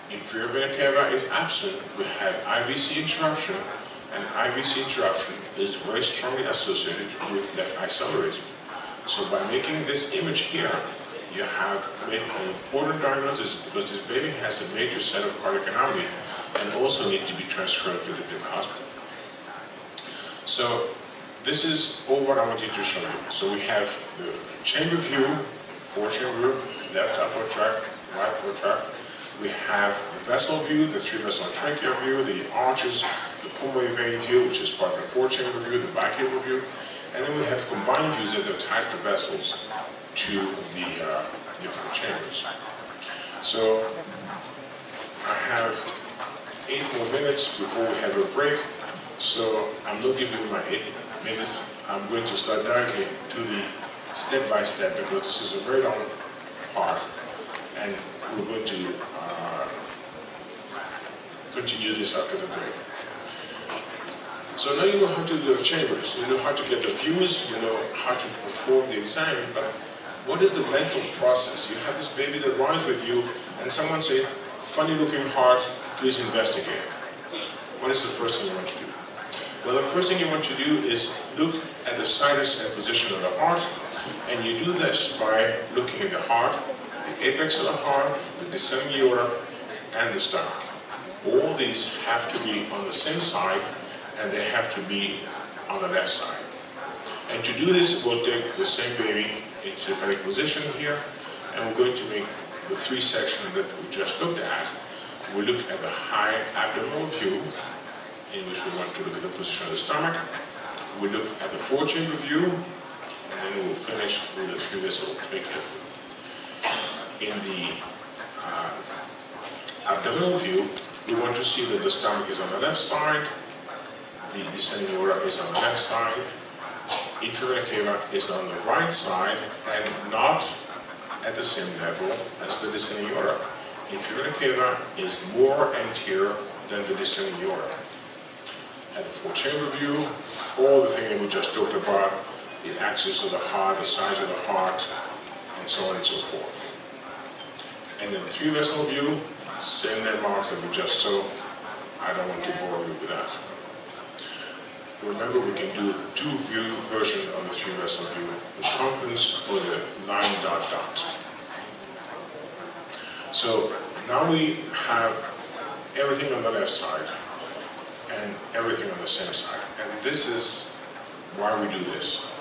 Inferior vena cava is absent. We have IVC interruption, and IVC interruption is very strongly associated with left isomerism. So by making this image here, you have made an important diagnosis because this baby has a major set of cardiac anomaly and also need to be transferred to the big hospital. So this is all what I wanted to show you. So we have the chamber view, four-chamber, left upper tract, right upper tract. We have the vessel view, the three-vessel trachea view, the arches, the pulmonary vein view, which is part of the four-chamber view, the bicaval view. And then we have combined views that attach the vessels to the different chambers. So I have 8 more minutes before we have a break. So I'm not giving you my 8 minutes. I'm going to start directly to the step-by-step because this is a very long part. And we're going to continue this after the break. So now you know how to do the chambers, you know how to get the views, you know how to perform the exam, but What is the mental process? You have this baby that runs with you, and someone says, funny looking heart, please investigate. What is the first thing you want to do? Well, the first thing you want to do is look at the sinus and position of the heart, and you do this by looking at the heart, the apex of the heart, the descending aorta, and the stomach. All these have to be on the same side, and they have to be on the left side. And to do this, we'll take the same baby in sympathetic position here, and we're going to make the three sections that we just looked at. We look at the high abdominal view, in which we want to look at the position of the stomach. We look at the four-chamber view, and then we'll finish with the three-vessel picture. In the abdominal view, we want to see that the stomach is on the left side, the descending aorta is on the left side, inferior cava is on the right side, and not at the same level as the descending aorta. Inferior cava is more anterior than the descending aorta. At the four-chamber view, all the things that we just talked about, the axis of the heart, the size of the heart, and so on and so forth. And in the three-vessel view, same landmarks that we just saw. I don't want to bore you with that. Remember, we can do two-view version of the three-vessel view, the confidence or the 9-dot. So now we have everything on the left side and everything on the same side. And this is why we do this.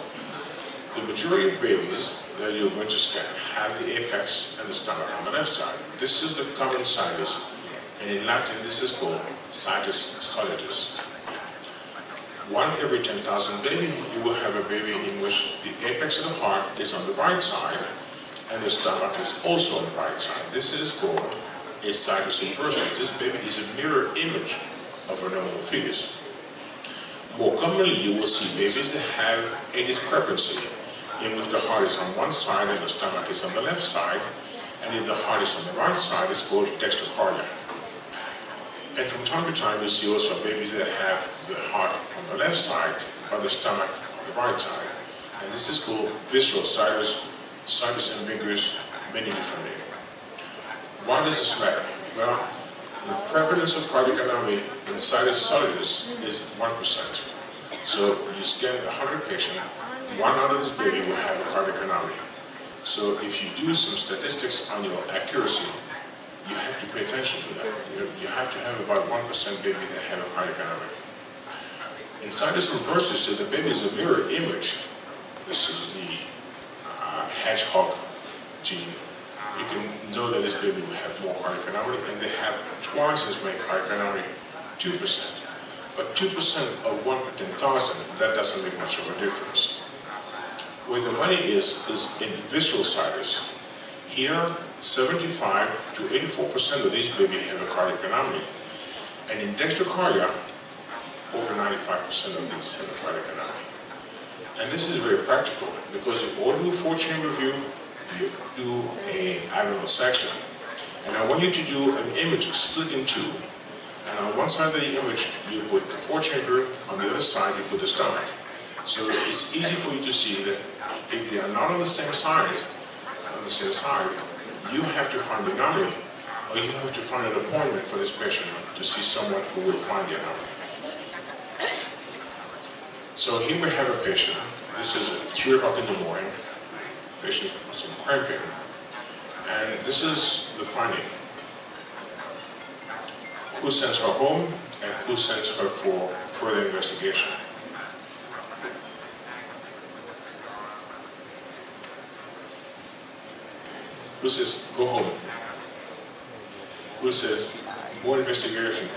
The majority of babies that you're going to scan have the apex and the stomach on the left side. This is the common sinus, and in Latin this is called sinus solidus. One every 10,000 baby, you will have a baby in which the apex of the heart is on the right side, and the stomach is also on the right side. This is called a sinus inversus. This baby is a mirror image of a normal fetus. More commonly, you will see babies that have a discrepancy in which the heart is on one side and the stomach is on the left side, and if the heart is on the right side, it's called dextrocardia. And from time to time, you see also babies that have the heart on the left side, but the stomach on the right side. And this is called visceral sinus, sinus ambiguous, many different names. Why does this matter? Well, the prevalence of cardiac anomaly in sinus solidus is 1%. So you scan 100 patients, one out of this baby will have a cardiac anomaly. So if you do some statistics on your accuracy, you have to pay attention to that. You have to have about 1% baby that have a cardiac anomaly. In sinus inversus, so the baby is a mirror image. This is the hedgehog gene. You can know that this baby will have more cardiac anomaly, and they have twice as many cardiac anomaly, 2%. But 2% of 1 per 10,000, that doesn't make much of a difference. Where the money is in visceral sinus. Here, 75 to 84% of these babies have a cardiac anomaly. And in dextrocardia, over 95% of these have a cardiac anomaly. And this is very practical, because if all do a four-chamber view, you do an abdominal section. And I want you to do an image split in two. And on one side of the image, you put the four-chamber, on the other side, you put the stomach. So it's easy for you to see that if they are not on the same side, you have to find the anomaly, or you have to find an appointment for this patient to see someone who will find the anomaly. So here we have a patient. This is at 3 o'clock in the morning. Patient with some cramping. And this is the finding. Who sends her home and who sends her for further investigation? Who says, go home? Who says, more investigation?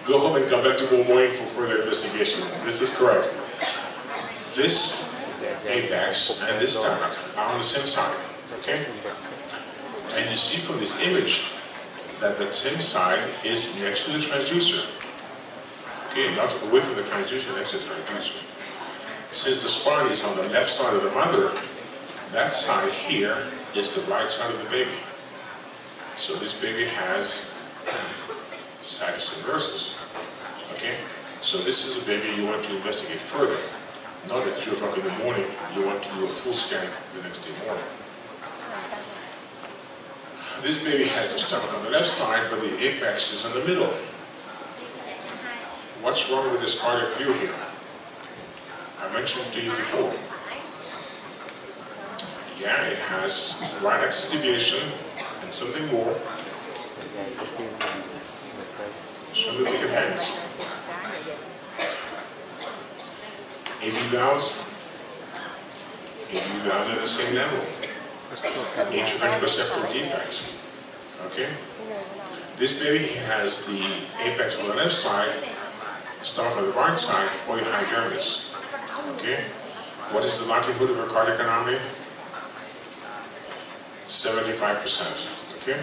Go home and come back tomorrow morning for further investigation. This is correct. This apex and this stomach are on the same side, okay? And you see from this image that that same side is next to the transducer. Okay, not away from the transducer, next to the transducer. Since the spine is on the left side of the mother, that side here is the right side of the baby. So this baby has sinus inversus. Okay? So this is a baby you want to investigate further. Not at 3 o'clock in the morning, you want to do a full scan the next day morning. This baby has the stomach on the left side, but the apex is in the middle. What's wrong with this cardiac view here? I mentioned to you before. Yeah, it has right axis deviation and something more. Show me with your hands. AV valves are at the same level. Atrial receptor defects. Okay? This baby has the apex on the left side, stomach on the right side, polyhydramnios. Okay? What is the likelihood of a cardiac anomaly? 75%. Okay?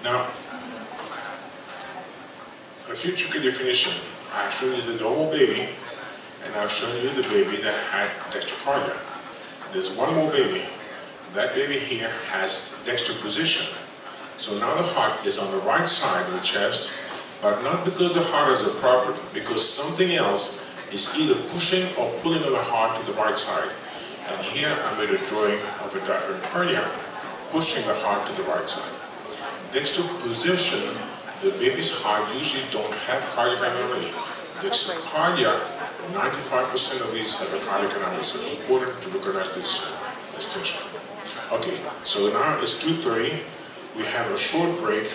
Now, a few tricky definition. I've shown you the normal baby, and I've shown you the baby that had dextrocardia. There's one more baby. That baby here has dextroposition. So now the heart is on the right side of the chest, but not because the heart has a problem, because something else is either pushing or pulling on the heart to the right side. And here I made a drawing of a diaphragm hernia pushing the heart to the right side. Dextroposition, the baby's heart usually don't have cardiac anomaly. Dextrocardia, 95% of these have a cardiac anomaly, so it's important to recognize this distinction. Okay, so now it's 2:30. We have a short break.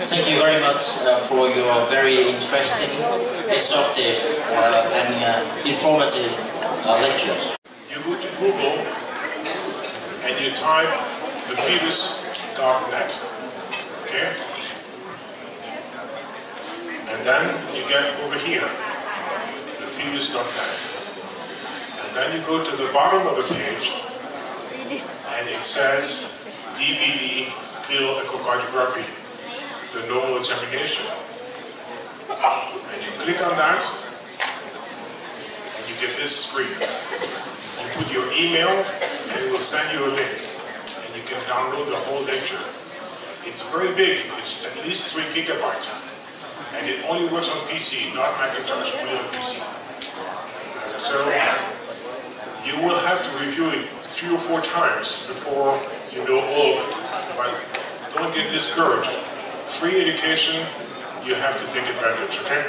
Thank you very much for your very interesting, instructive, and informative lectures. You go to Google and you type thefetus.net, okay? And then you get over here, thefetus.net. And then you go to the bottom of the page and it says DVD field echocardiography, the normal examination. And you click on that and you get this screen. You put your email and it will send you a link and you can download the whole lecture. It's very big, it's at least 3 gigabytes. And it only works on PC, not Macintosh, only on PC. So you will have to review it 3 or 4 times before you know all of it. But don't get discouraged. Free education, you have to take advantage, okay?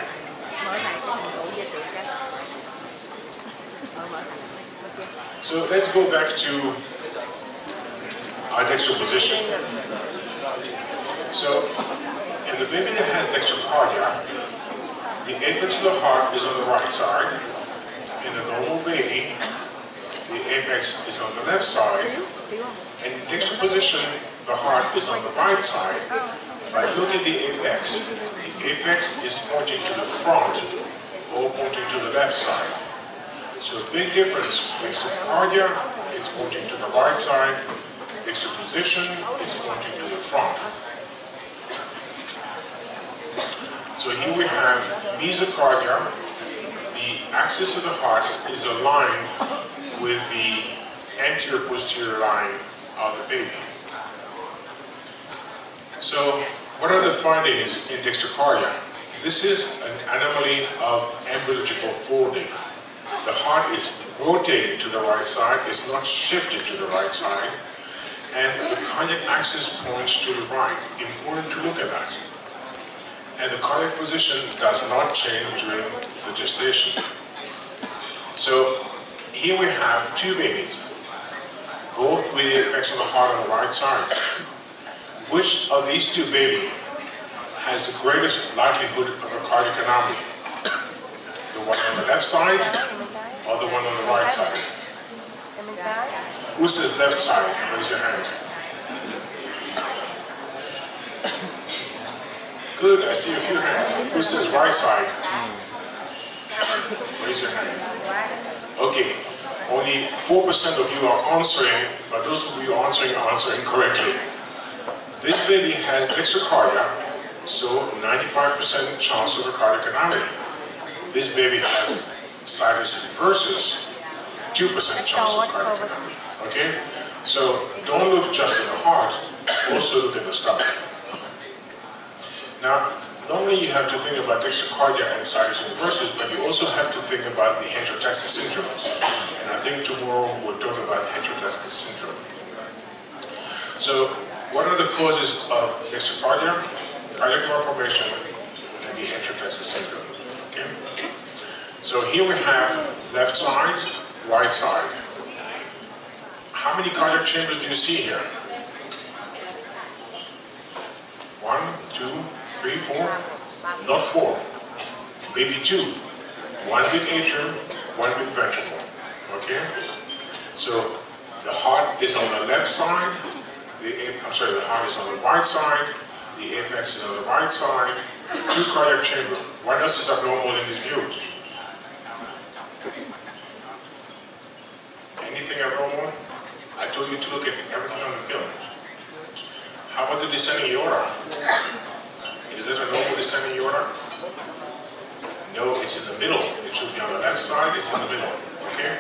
So let's go back to our dextroposition. So in the baby that has dextrocardia, the apex of the heart is on the right side. In the normal baby, the apex is on the left side. And in dextroposition, the heart is on the right side. But look at the apex. The apex is pointing to the front or pointing to the left side. So a big difference. Dextrocardia is pointing to the right side. Dextroposition is pointing to the front. So here we have mesocardia. The axis of the heart is aligned with the anterior-posterior line of the baby. So what are the findings in dextrocardia? This is an anomaly of embryological folding. The heart is rotated to the right side, it's not shifted to the right side, and the cardiac axis points to the right. Important to look at that. And the cardiac position does not change during the gestation. So here we have 2 babies, both with the apex of the heart on the right side. Which of these 2 babies has the greatest likelihood of a cardiac anomaly? The one on the left side or the one on the right side? Who says left side? Raise your hand. Good, I see a few hands. Who says right side? Raise your hand. Okay, only 4% of you are answering, but those of you answering are answering correctly. This baby has dextrocardia, So 95% chance of a cardiac anomaly. This baby has sinus versus 2% chance of cardiac anomaly. Okay? So don't look just at the heart, also look at the stomach. Now, not only you have to think about dextrocardia and sinus inversus, but you also have to think about the heterotaxis syndromes. And I think tomorrow we'll talk about heterotaxis syndrome. So, what are the causes of dextrocardia, cardiac malformation, and the heterotaxis syndrome? Okay. So here we have left side, right side. How many cardiac chambers do you see here? 1, 2, 3, 4? Not 4. Maybe 2. 1 big atrium, 1 big ventricle. Okay? So the heart is on the left side. The heart is on the right side. The apex is on the right side. 2 cardiac chambers. What else is abnormal in this view? Anything abnormal? I told you to look at everything on the film. How about the descending aorta? Is that a normal descending aorta? No, it's in the middle. It should be on the left side, it's in the middle. Okay?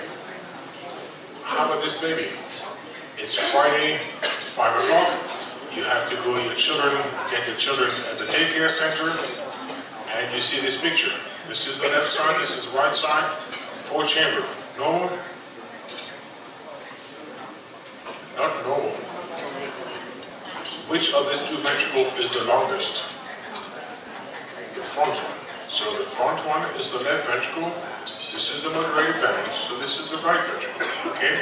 How about this baby? It's Friday, 5 o'clock. You have to go to your children, get your children at the daycare center, and you see this picture. This is the left side, this is the right side, 4 chamber. Normal? Not normal. Which of these 2 ventricles is the longest? The front one. So the front one is the left ventricle. This is the moderated band, so this is the right ventricle. Okay?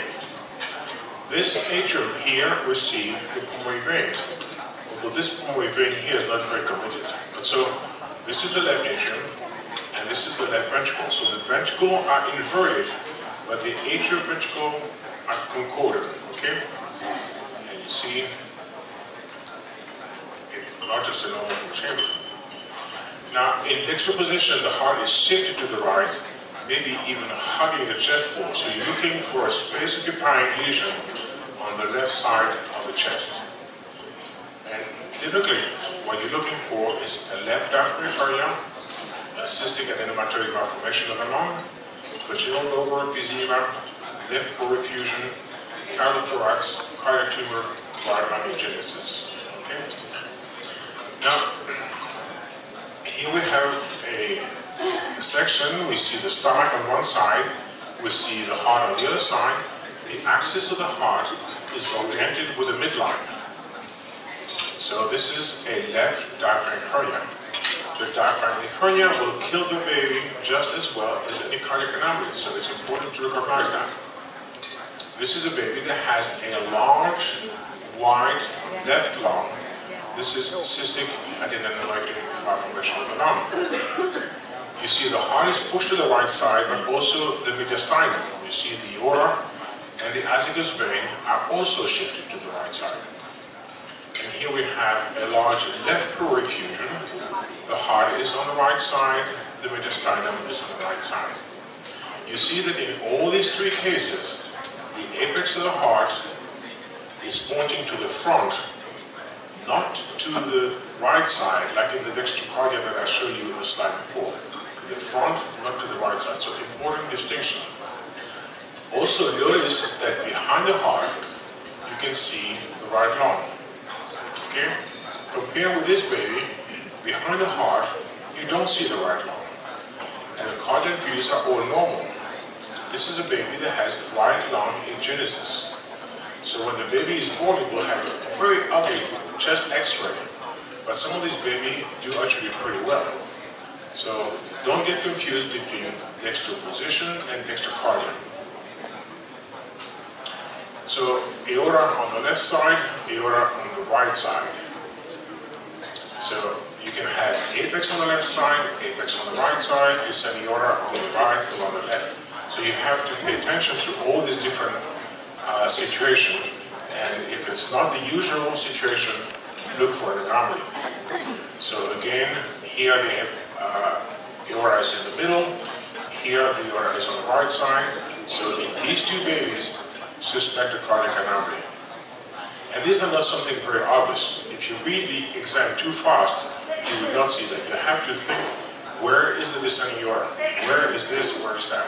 This atrium here receives the pulmonary vein. Although this pulmonary vein here is not very committed. But so this is the left atrium, and this is the left ventricle. So the ventricles are inverted, but the atrial ventricle are concordant. Okay? And you see, it's not just a normal chamber. Now, in dextral position, the heart is shifted to the right, maybe even hugging the chest wall. So you're looking for a space-occupying lesion on the left side of the chest. And typically, what you're looking for is a left diaphragmatic area, a cystic adenoma-hematoid malformation of the lung, vaginal lobar emphysema, left profusion, cardiothorax, cardiac tumor, wide angiogenesis. Okay? Now, here we have a section. We see the stomach on one side, we see the heart on the other side. The axis of the heart is oriented with a midline. So this is a left diaphragmatic hernia. The diaphragmatic hernia will kill the baby just as well as any cardiac anomaly, so it's important to recognize that. This is a baby that has a large, wide left lung. This is cystic adenoma-hematoid malformation of the lung. You see the heart is pushed to the right side, but also the mediastinum. You see the aorta and the azygos vein are also shifted to the right side. And here we have a large left pleural effusion. The heart is on the right side, the mediastinum is on the right side. You see that in all these 3 cases, the apex of the heart is pointing to the front, not to the right side, like in the dextrocardia that I showed you in the slide before. To the front, not to the right side. So important distinction. Also notice that behind the heart, you can see the right lung. Okay? Compare with this baby, behind the heart, you don't see the right lung. And the cardiac views are all normal. This is a baby that has right lung angiogenesis. So when the baby is born, it will have a very ugly chest x-ray. But some of these babies do actually pretty well. So don't get confused between dextral position and dextrocardia. So aorta on the left side, aorta on the right side. So you can have apex on the left side, apex on the right side, descending aorta on the right or on the left. So you have to pay attention to all these different situations. And if it's not the usual situation, look for an anomaly. So again, here the aorta is in the middle, here the aorta is on the right side. So in these 2 babies, suspect a cardiac anomaly. And these are not something very obvious. If you read the exam too fast, you will not see that. You have to think, where is the descending aorta? Where is this? Where is that?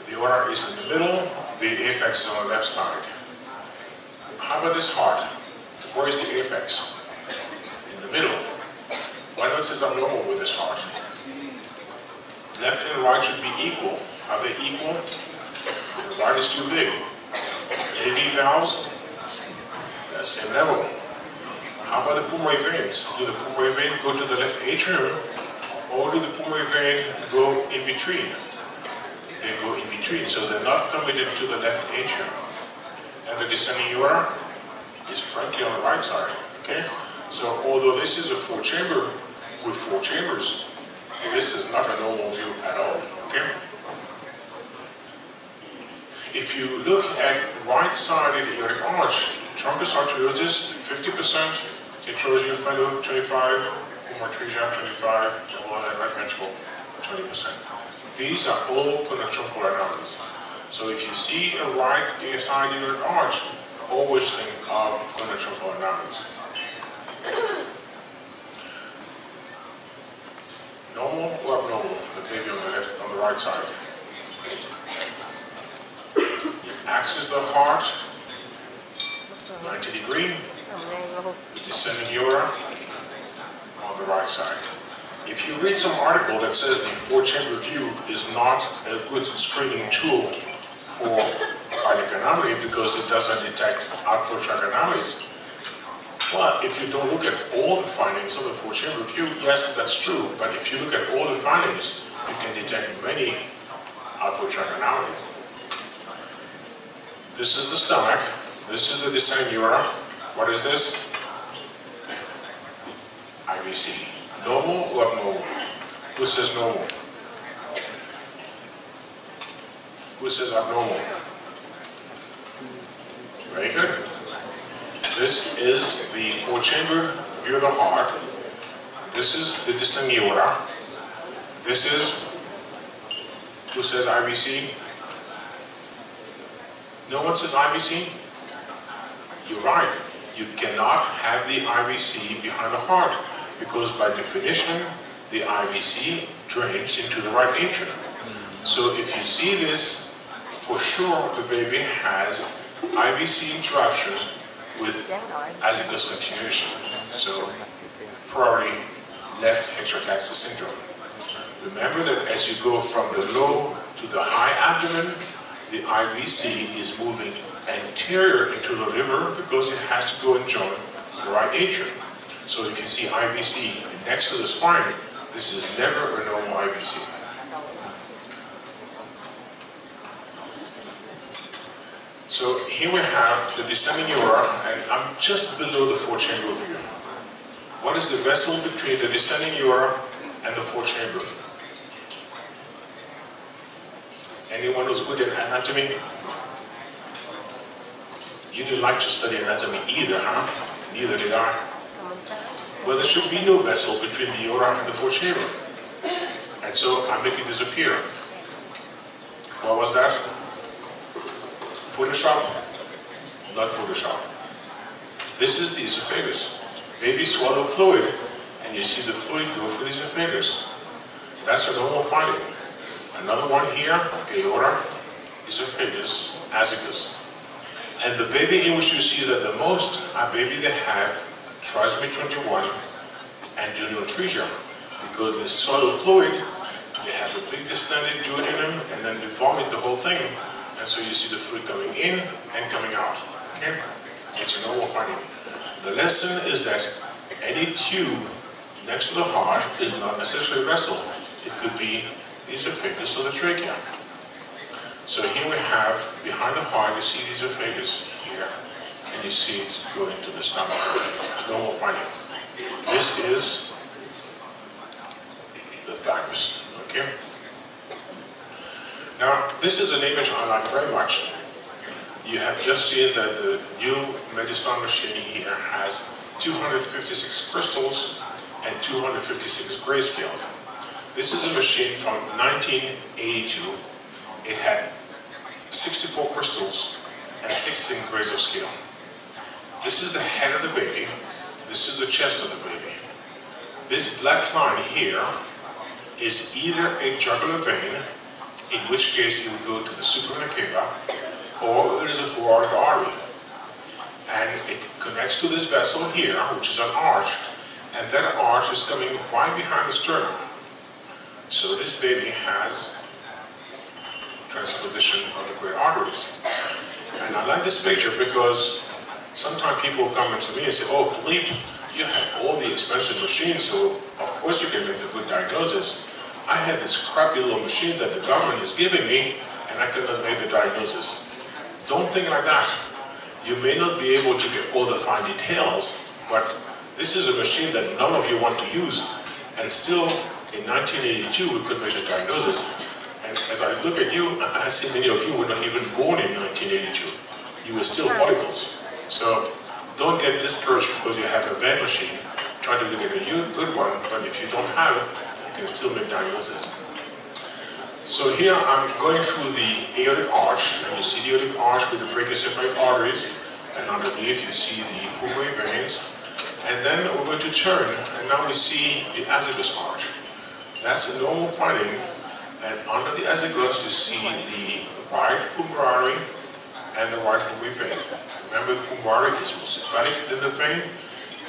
The aorta is in the middle, the apex is on the left side. How about this heart? Where is the apex? In the middle. Why not sit abnormal with this heart? Left and right should be equal. Are they equal? The right is too big. AV valves, that's same level. How about the pulmonary veins? Do the pulmonary vein go to the left atrium, or do the pulmonary vein go in between? They go in between, so they're not committed to the left atrium. And the descending aorta is frankly on the right side. Okay? So although this is a four chamber with four chambers, this is not a normal view at all. Okay? If you look at right-sided aortic arch, truncus arteriosus 50%, tetralogy fellow 25, pulmonary atresia 25, all that right ventricle 20%. These are all conotruncal anomalies. So if you see a right-sided aortic arch, always think of conotruncal anomalies. Normal or abnormal? The baby on the left, on the right side. Axis of the heart, 90 degree. The descending aorta on the right side. If you read some article that says the four-chamber view is not a good screening tool for cardiac anomaly because it doesn't detect outflow tract anomalies, well, if you don't look at all the findings of the four-chamber view, yes, that's true. But if you look at all the findings, you can detect many outflow tract anomalies. This is the stomach. This is the descending aorta. What is this? IVC. Normal or abnormal? Who says normal? Who says abnormal? Very good. This is the four-chamber view of the heart. This is the descending aorta. This is, who says IVC? No one says IVC? You're right. You cannot have the IVC behind the heart because by definition, the IVC drains into the right atrium. So if you see this, for sure the baby has IVC interaction with azygos continuation. So probably left heterotaxis syndrome. Remember that as you go from the low to the high abdomen, the IVC is moving anterior into the liver because it has to go and join the right atrium. So if you see IVC next to the spine, this is never a normal IVC. So here we have the descending aorta, and I'm just below the four-chamber view. What is the vessel between the descending aorta and the four-chamber? Anyone who's good at anatomy? You didn't like to study anatomy either, huh? Neither did I. Well, there should be no vessel between the aorta and the four-chamber. And so I'm making this appear. What was that? Photoshop? Not Photoshop. This is the esophagus. Baby swallow fluid, and you see the fluid go through the esophagus. That's a normal finding. Another one here, aorta, esophagus, azygos. And the baby in which you see that the most are baby that have trisomy 21 and duodenotresia, because they swallow fluid, they have a big distended duodenum, and then they vomit the whole thing, and so you see the fluid coming in and coming out. Okay? It's a normal finding. The lesson is that any tube next to the heart is not necessarily a vessel. It could be the esophagus or the trachea. So here we have, behind the heart, you see the esophagus here, and you see it going to the stomach. Normal finding. This is the thymus. Okay? Now, this is an image I like very much. You have just seen that the new Medicine machine here has 256 crystals and 256 grayscales. This is a machine from 1982. It had 64 crystals and 16 grays of scale. This is the head of the baby. This is the chest of the baby. This black line here is either a jugular vein, in which case you would go to the supra cava, or it is a carotid artery. And it connects to this vessel here, which is an arch, and that arch is coming right behind the sternum. So this baby has transposition of the great arteries. And I like this picture because sometimes people come into me and say, oh, Philippe, you have all the expensive machines, so of course you can make the good diagnosis. I have this crappy little machine that the government is giving me, and I cannot make the diagnosis. Don't think like that. You may not be able to get all the fine details, but this is a machine that none of you want to use, and still in 1982 we could make a diagnosis. And as I look at you, I see many of you were not even born in 1982. You were still follicles. So don't get discouraged because you have a bad machine. Try to look at a good one, but if you don't have it, you can still make diagnosis. So here I'm going through the aortic arch, and you see the aortic arch with the brachiocephalic arteries, and underneath you see the pulmonary veins. And then we're going to turn, and now we see the azygos arch. That's a normal finding, and under the azygos you see the right pulmonary artery and the right pulmonary vein. Remember, the pulmonary artery is more cephalic than the vein,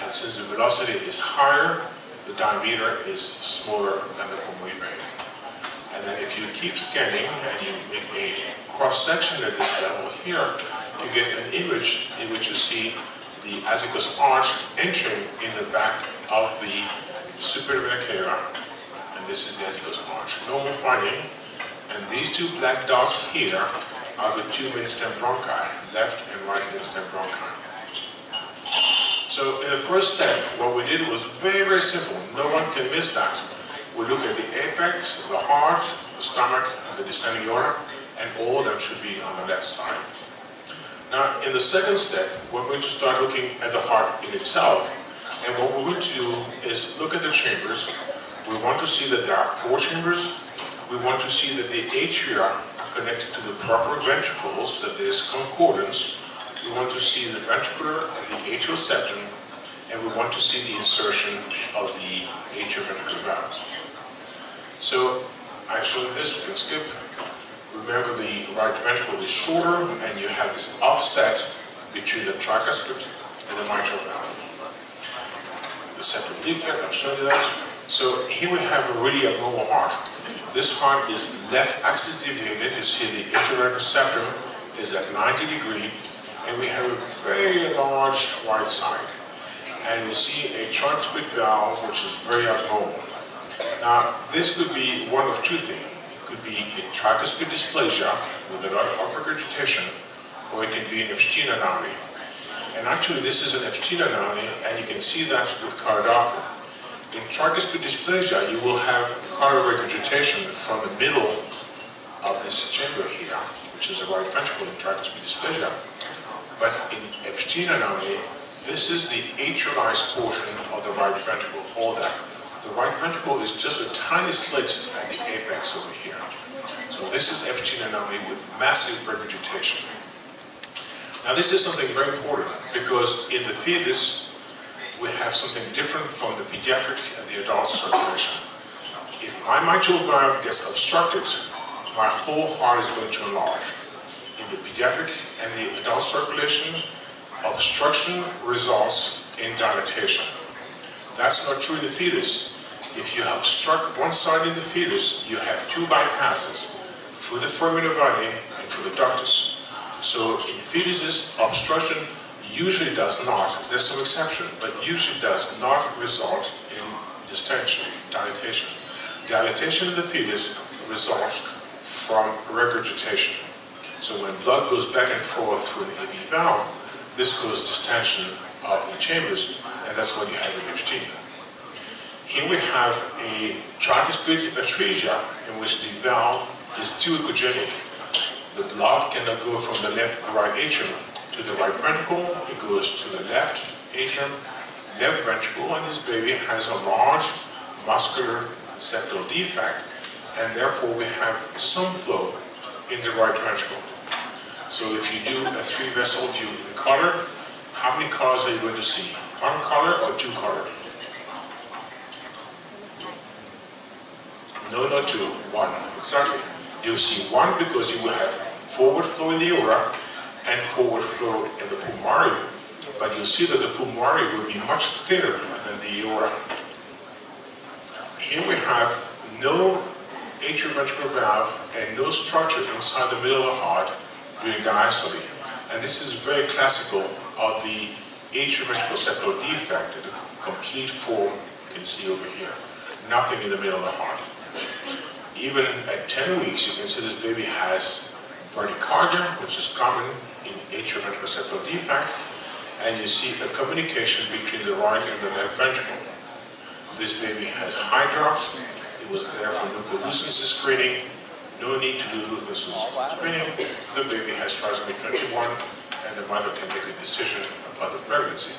and since the velocity is higher, the diameter is smaller than the pulmonary vein. And then if you keep scanning and you make a cross-section at this level here, you get an image in which you see the azygos arch entering in the back of the superior vena cava, and this is the azygos arch. Normal finding, and these two black dots here are the two mid-stem bronchi, left and right mid-stem bronchi. So in the first step, what we did was very, very simple. No one can miss that. We look at the apex, the heart, the stomach, the descending aorta, and all of them should be on the left side. Now, in the second step, we're going to start looking at the heart in itself. And what we're going to do is look at the chambers. We want to see that there are 4 chambers. We want to see that the atria are connected to the proper ventricles, that there's concordance. We want to see the ventricular and the atrial septum, and we want to see the insertion of the atrioventricular valves. So I showed this, we can skip. Remember, the right ventricle is shorter, and you have this offset between the tricuspid and the mitral valve. The septal defect, I've shown you that. So here we have a really abnormal heart. This heart is left axis deviated. You see the atrioventricular septum is at 90 degrees, and we have a very large right side. And we see a tricuspid valve, which is very abnormal. Now, this could be one of 2 things. It could be a tricuspid dysplasia with a lot of regurgitation, or it can be an Epstein anomaly. And actually, this is an Epstein anomaly, and you can see that with cardiopathy. In tricuspid dysplasia, you will have regurgitation from the middle of this chamber here, which is the right ventricle in tricuspid dysplasia. But in Epstein anomaly, this is the atrialized portion of the right ventricle, all that. The right ventricle is just a tiny slit at the apex over here. So this is Epstein anomaly with massive regurgitation. Now this is something very important, because in the fetus, we have something different from the pediatric and the adult circulation. If my mitral valve gets obstructed, my whole heart is going to enlarge. In the pediatric and the adult circulation, obstruction results in dilatation. That's not true in the fetus. If you obstruct one side in the fetus, you have 2 bypasses, through the foramina vitae and through the ductus. So in fetuses, obstruction usually does not, there's some exception, but usually does not result in distension, dilatation. Dilatation in the fetus results from regurgitation. So when blood goes back and forth through an AV valve, this causes distension of the chambers, and that's when you have an Epstein. Here we have a tricuspid atresia in which the valve is too echogenic. The blood cannot go from the left to the right atrium to the right ventricle. It goes to the left atrium, left ventricle, and this baby has a large muscular septal defect, and therefore we have some flow in the right ventricle. So if you do a 3-vessel view in color, how many colors are you going to see? one color or two color? No, not two, one, exactly. You see one because you will have forward flow in the aura and forward flow in the pulmonary, but you see that the pulmonary will be much thinner than the aura. Here we have no atrioventricular valve and no structure inside the middle of the heart during diastole. And this is very classical of the atrioventricular septal defect, the complete form you can see over here. Nothing in the middle of the heart. Even at 10 weeks, you can see this baby has bradycardia, which is common in atrioventricular septal defect, and you see a communication between the right and the left ventricle. This baby has hydrox. It was there for nuclear lucency screening. No need to do lucency screening. The baby has trisomy 21, and the mother can make a decision about the pregnancy.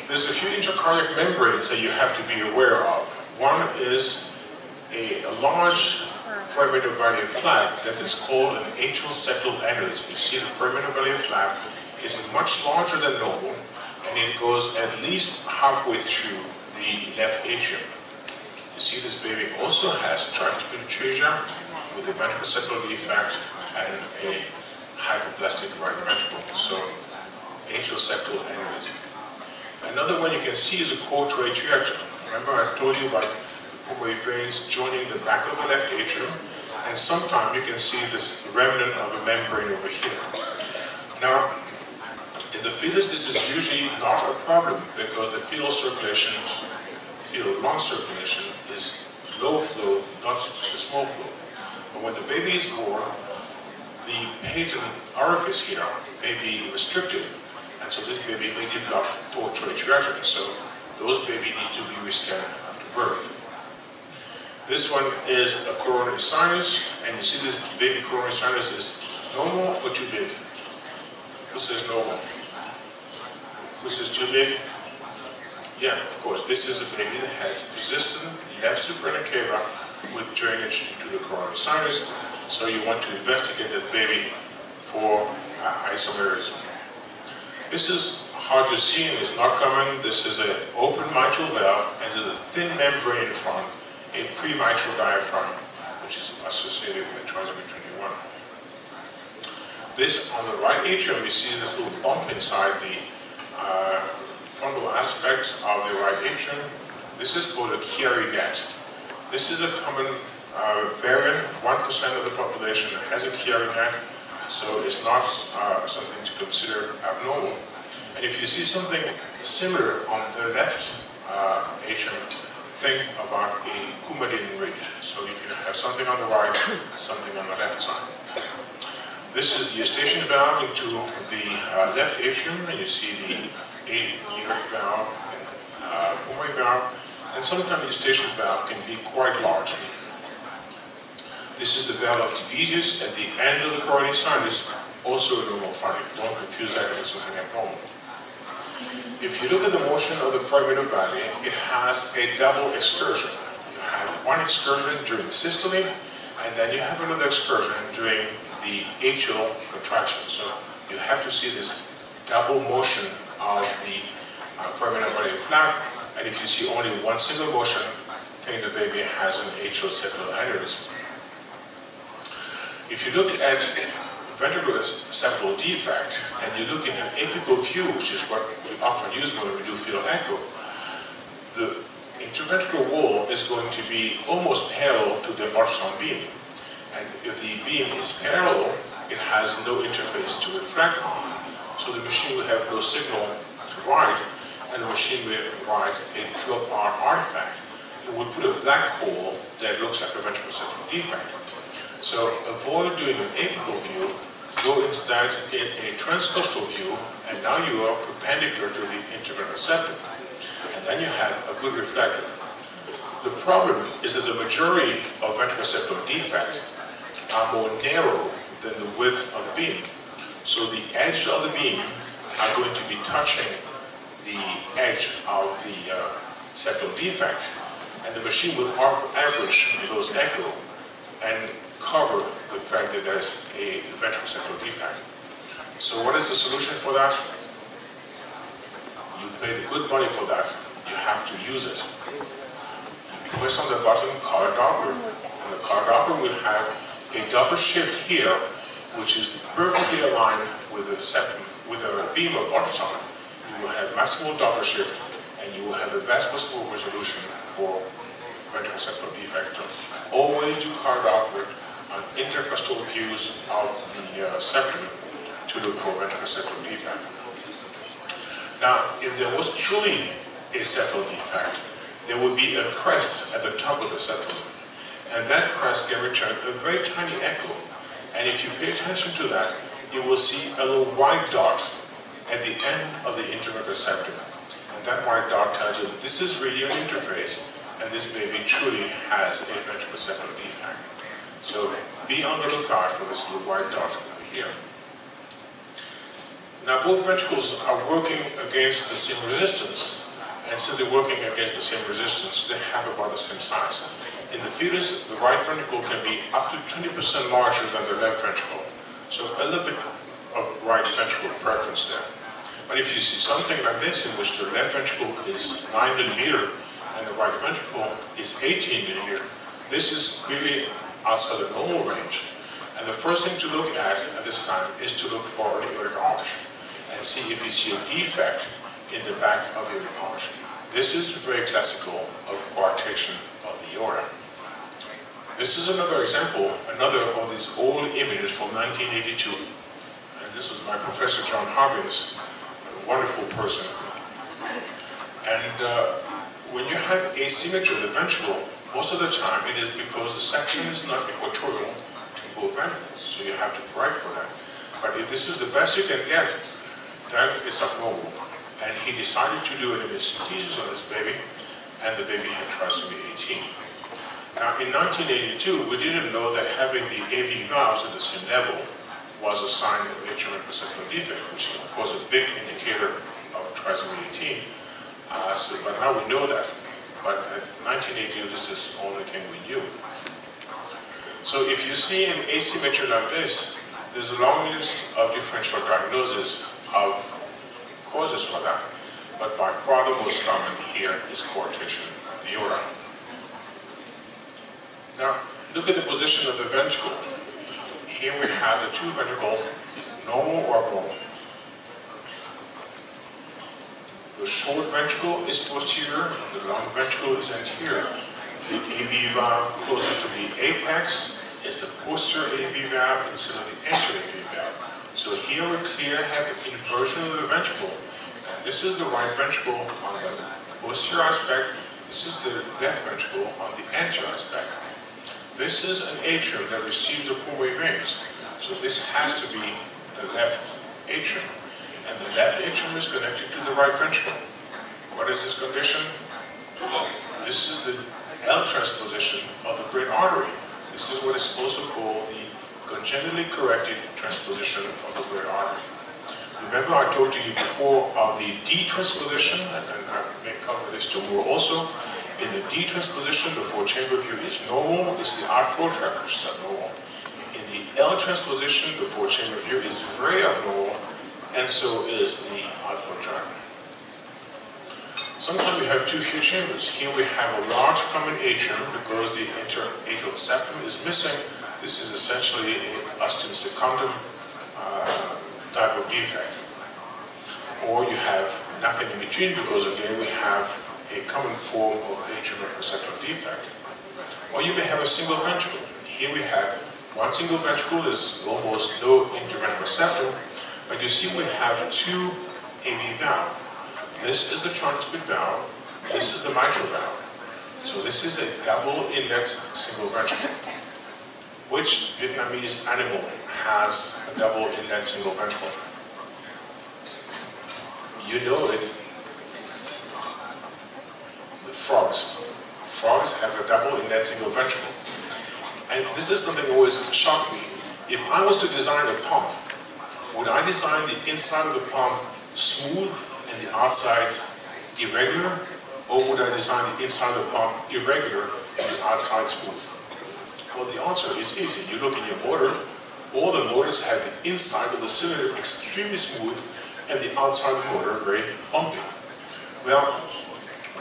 There's a few intracardiac membranes that you have to be aware of. One is a large foraminal flap that is called an atrial septal aneurysm. You see the foraminal flap is much larger than normal, and it goes at least halfway through the left atrium. You see this baby also has tricuspid with a ventricular septal defect and a hypoplastic right ventricle, so atrial septal aneurysm. Another one you can see is a courtois trajectory. Remember I told you about pulmonary veins joining the back of the left atrium, and sometimes you can see this remnant of a membrane over here. Now, in the fetus, this is usually not a problem because the fetal circulation, fetal lung circulation is low flow, not the small flow. But when the baby is born, the patent orifice here may be restricted, and so this baby may develop courtois trajectory. So those babies need to be rescanned after birth. This one is a coronary sinus, and you see this baby coronary sinus is normal or too big? This is normal. This is too big? Yeah, of course. This is a baby that has persistent left superior cava with drainage into the coronary sinus, so you want to investigate that baby for isomerism. This is hard to see and it's not common. This is an open mitral valve, and there's a thin membrane in front, a premitral diaphragm, which is associated with trisomy 21. This, on the right atrium, you see this little bump inside the frontal aspect of the right atrium. This is called a Chiari net. This is a common variant. 1% of the population has a Chiari net, so it's not something to consider abnormal. And if you see something similar on the left atrium, think about a Coumadin ridge. So you can have something on the right, something on the left side. This is the eustachian valve into the left atrium, and you see the aortic valve and pulmonary valve, and sometimes the eustachian valve can be quite large. This is the valve of Tibesius at the end of the coronary sinus, also a normal finding. Don't confuse that with something abnormal. If you look at the motion of the foraminal valley, it has a double excursion. You have one excursion during systole, and then you have another excursion during the atrial contraction. So you have to see this double motion of the foraminal valley flap, and if you see only one single motion, think the baby has an atrial septal aneurysm. If you look at ventricular septal defect, and you look in an apical view, which is what we often use when we do fetal echo, the interventricular wall is going to be almost parallel to the ultrasound beam. And if the beam is parallel, it has no interface to reflect on. So the machine will have no signal to write, and the machine will write a 12-hour artifact. It will put a black hole that looks like a ventricular septal defect. So avoid doing an apical view, go instead in a transcostal view, and now you are perpendicular to the interventricular septum. And then you have a good reflector. The problem is that the majority of ventricular septal defects are more narrow than the width of the beam. So the edge of the beam are going to be touching the edge of the septal defect, and the machine will average those echo and cover the fact that there's a ventricular septal defect. So what is the solution for that? You paid good money for that. You have to use it. You press on the button color doppler. And the color doppler will have a double shift here, which is perfectly aligned with the septum, with a beam of ultrasound. You will have maximal double shift, and you will have the best possible resolution for ventricular septal defect. Always do color doppler on intercostal views of the septum to look for ventricular septal defect. Now, if there was truly a septal defect, there would be a crest at the top of the septum, and that crest can return a very tiny echo. And if you pay attention to that, you will see a little white dot at the end of the interventricular septum. And that white dot tells you that this is really an interface, and this baby truly has a ventricular septal defect. So be on the lookout for this little white dot over here. Now both ventricles are working against the same resistance, and since they're working against the same resistance, they have about the same size. In the fetus, the right ventricle can be up to 20% larger than the left ventricle. So a little bit of right ventricle preference there. But if you see something like this, in which the left ventricle is 9 millimeter and the right ventricle is 18 millimeter, this is clearly outside the normal range. And the first thing to look at this time is to look for the aortic arch and see if you see a defect in the back of the aortic arch. This is very classical of coarctation of the aorta. This is another example, another of these old images from 1982. And this was my professor, John Hoggins, a wonderful person. And when you have asymmetry of the ventricle, most of the time it is because the section is not equatorial to both ventricles. So you have to correct for that. But if this is the best you can get, then it's abnormal. And he decided to do an amniocentesis on this baby, and the baby had trisomy 18. Now, in 1982, we didn't know that having the AV valves at the same level was a sign of atrial septal defect, which was a big indicator of trisomy 18. But now we know that. But in 1982, this is the only thing we knew. So if you see an asymmetry like this, there's a long list of differential diagnosis of causes for that. But by far the most common here is coarctation of the aorta. Now, look at the position of the ventricle. Here we have the two ventricles, normal or abnormal. The short ventricle is posterior, the long ventricle is anterior. The AV valve closer to the apex is the posterior AV valve instead of the anterior AV valve. So here we clearly have an inversion of the ventricle. And this is the right ventricle on the posterior aspect. This is the left ventricle on the anterior aspect. This is an atrium that receives the pulmonary veins. So this has to be the left atrium. And the left atrium is connected to the right ventricle. What is this condition? This is the L transposition of the great artery. This is what is also called the congenitally corrected transposition of the great artery. Remember I told you before of the D transposition, and I may cover this tomorrow also. In the D transposition, the four-chamber view is normal, it's the outflow tract which is abnormal. In the L transposition, the four-chamber view is very abnormal, and so is the outflow tract. Sometimes we have too few chambers. Here we have a large common atrium because the interatrial septum is missing. This is essentially a ostium secundum type of defect. Or you have nothing in between because again we have a common form of atrial septal defect. Or you may have a single ventricle. Here we have one single ventricle, there's almost no interventricular septum, but you see we have two AV valves. This is the tricuspid valve, this is the mitral valve. So this is a double inlet single ventricle. Which Vietnamese animal has a double inlet single ventricle? You know it. The frogs. Frogs have a double inlet single ventricle. And this is something that always shocked me. If I was to design a pump, would I design the inside of the pump smooth and the outside irregular? Or would I design the inside of the pump irregular and the outside smooth? Well, the answer is easy. You look in your motor, all the motors have the inside of the cylinder extremely smooth and the outside of the motor very bumpy. Well,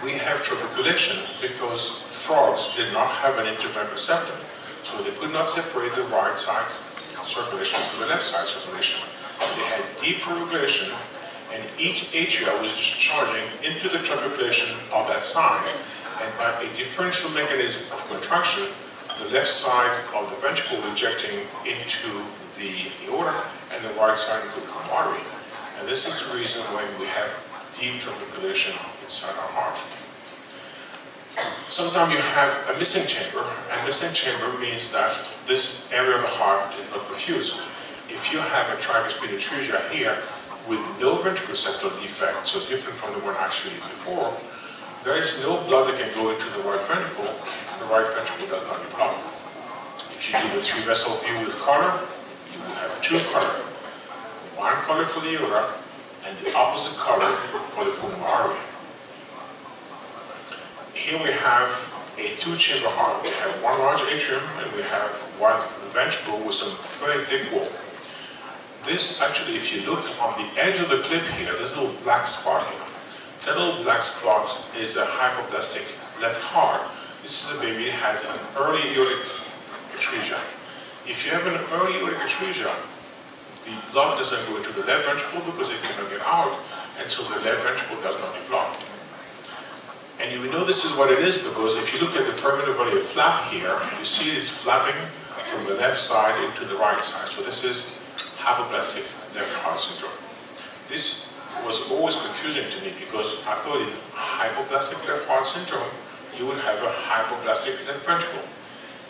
we have trabeculation because frogs did not have an interventricular septum, so they could not separate the right side circulation from the left side circulation. They had deep trabeculation, and each atria was discharging into the trabeculation of that side, and by a differential mechanism of contraction, the left side of the ventricle ejecting into the aorta and the right side into the pulmonary artery. And this is the reason why we have deep trabeculation inside our heart. Sometimes you have a missing chamber, and missing chamber means that this area of the heart did not perfuse. If you have a tricuspid atresia here with no ventricular septal defect, so different from the one actually before, there is no blood that can go into the right ventricle. The right ventricle does not develop. If you do the three vessel view with color, you will have two colors. One color for the aorta and the opposite color for the pulmonary artery. Here we have a two-chamber heart. We have one large atrium and we have one ventricle with some very thick wall. This actually, if you look on the edge of the clip here, there's a little black spot here. That little black spot is a hypoplastic left heart. This is a baby that has an early aortic atresia. If you have an early aortic atresia, the blood doesn't go into the left ventricle because it cannot get out, and so the left ventricle does not develop. And you know this is what it is because if you look at the foraminal flap here, you see it's flapping from the left side into the right side. So this is hypoplastic left heart syndrome. This was always confusing to me because I thought in hypoplastic left heart syndrome, you would have a hypoplastic left ventricle.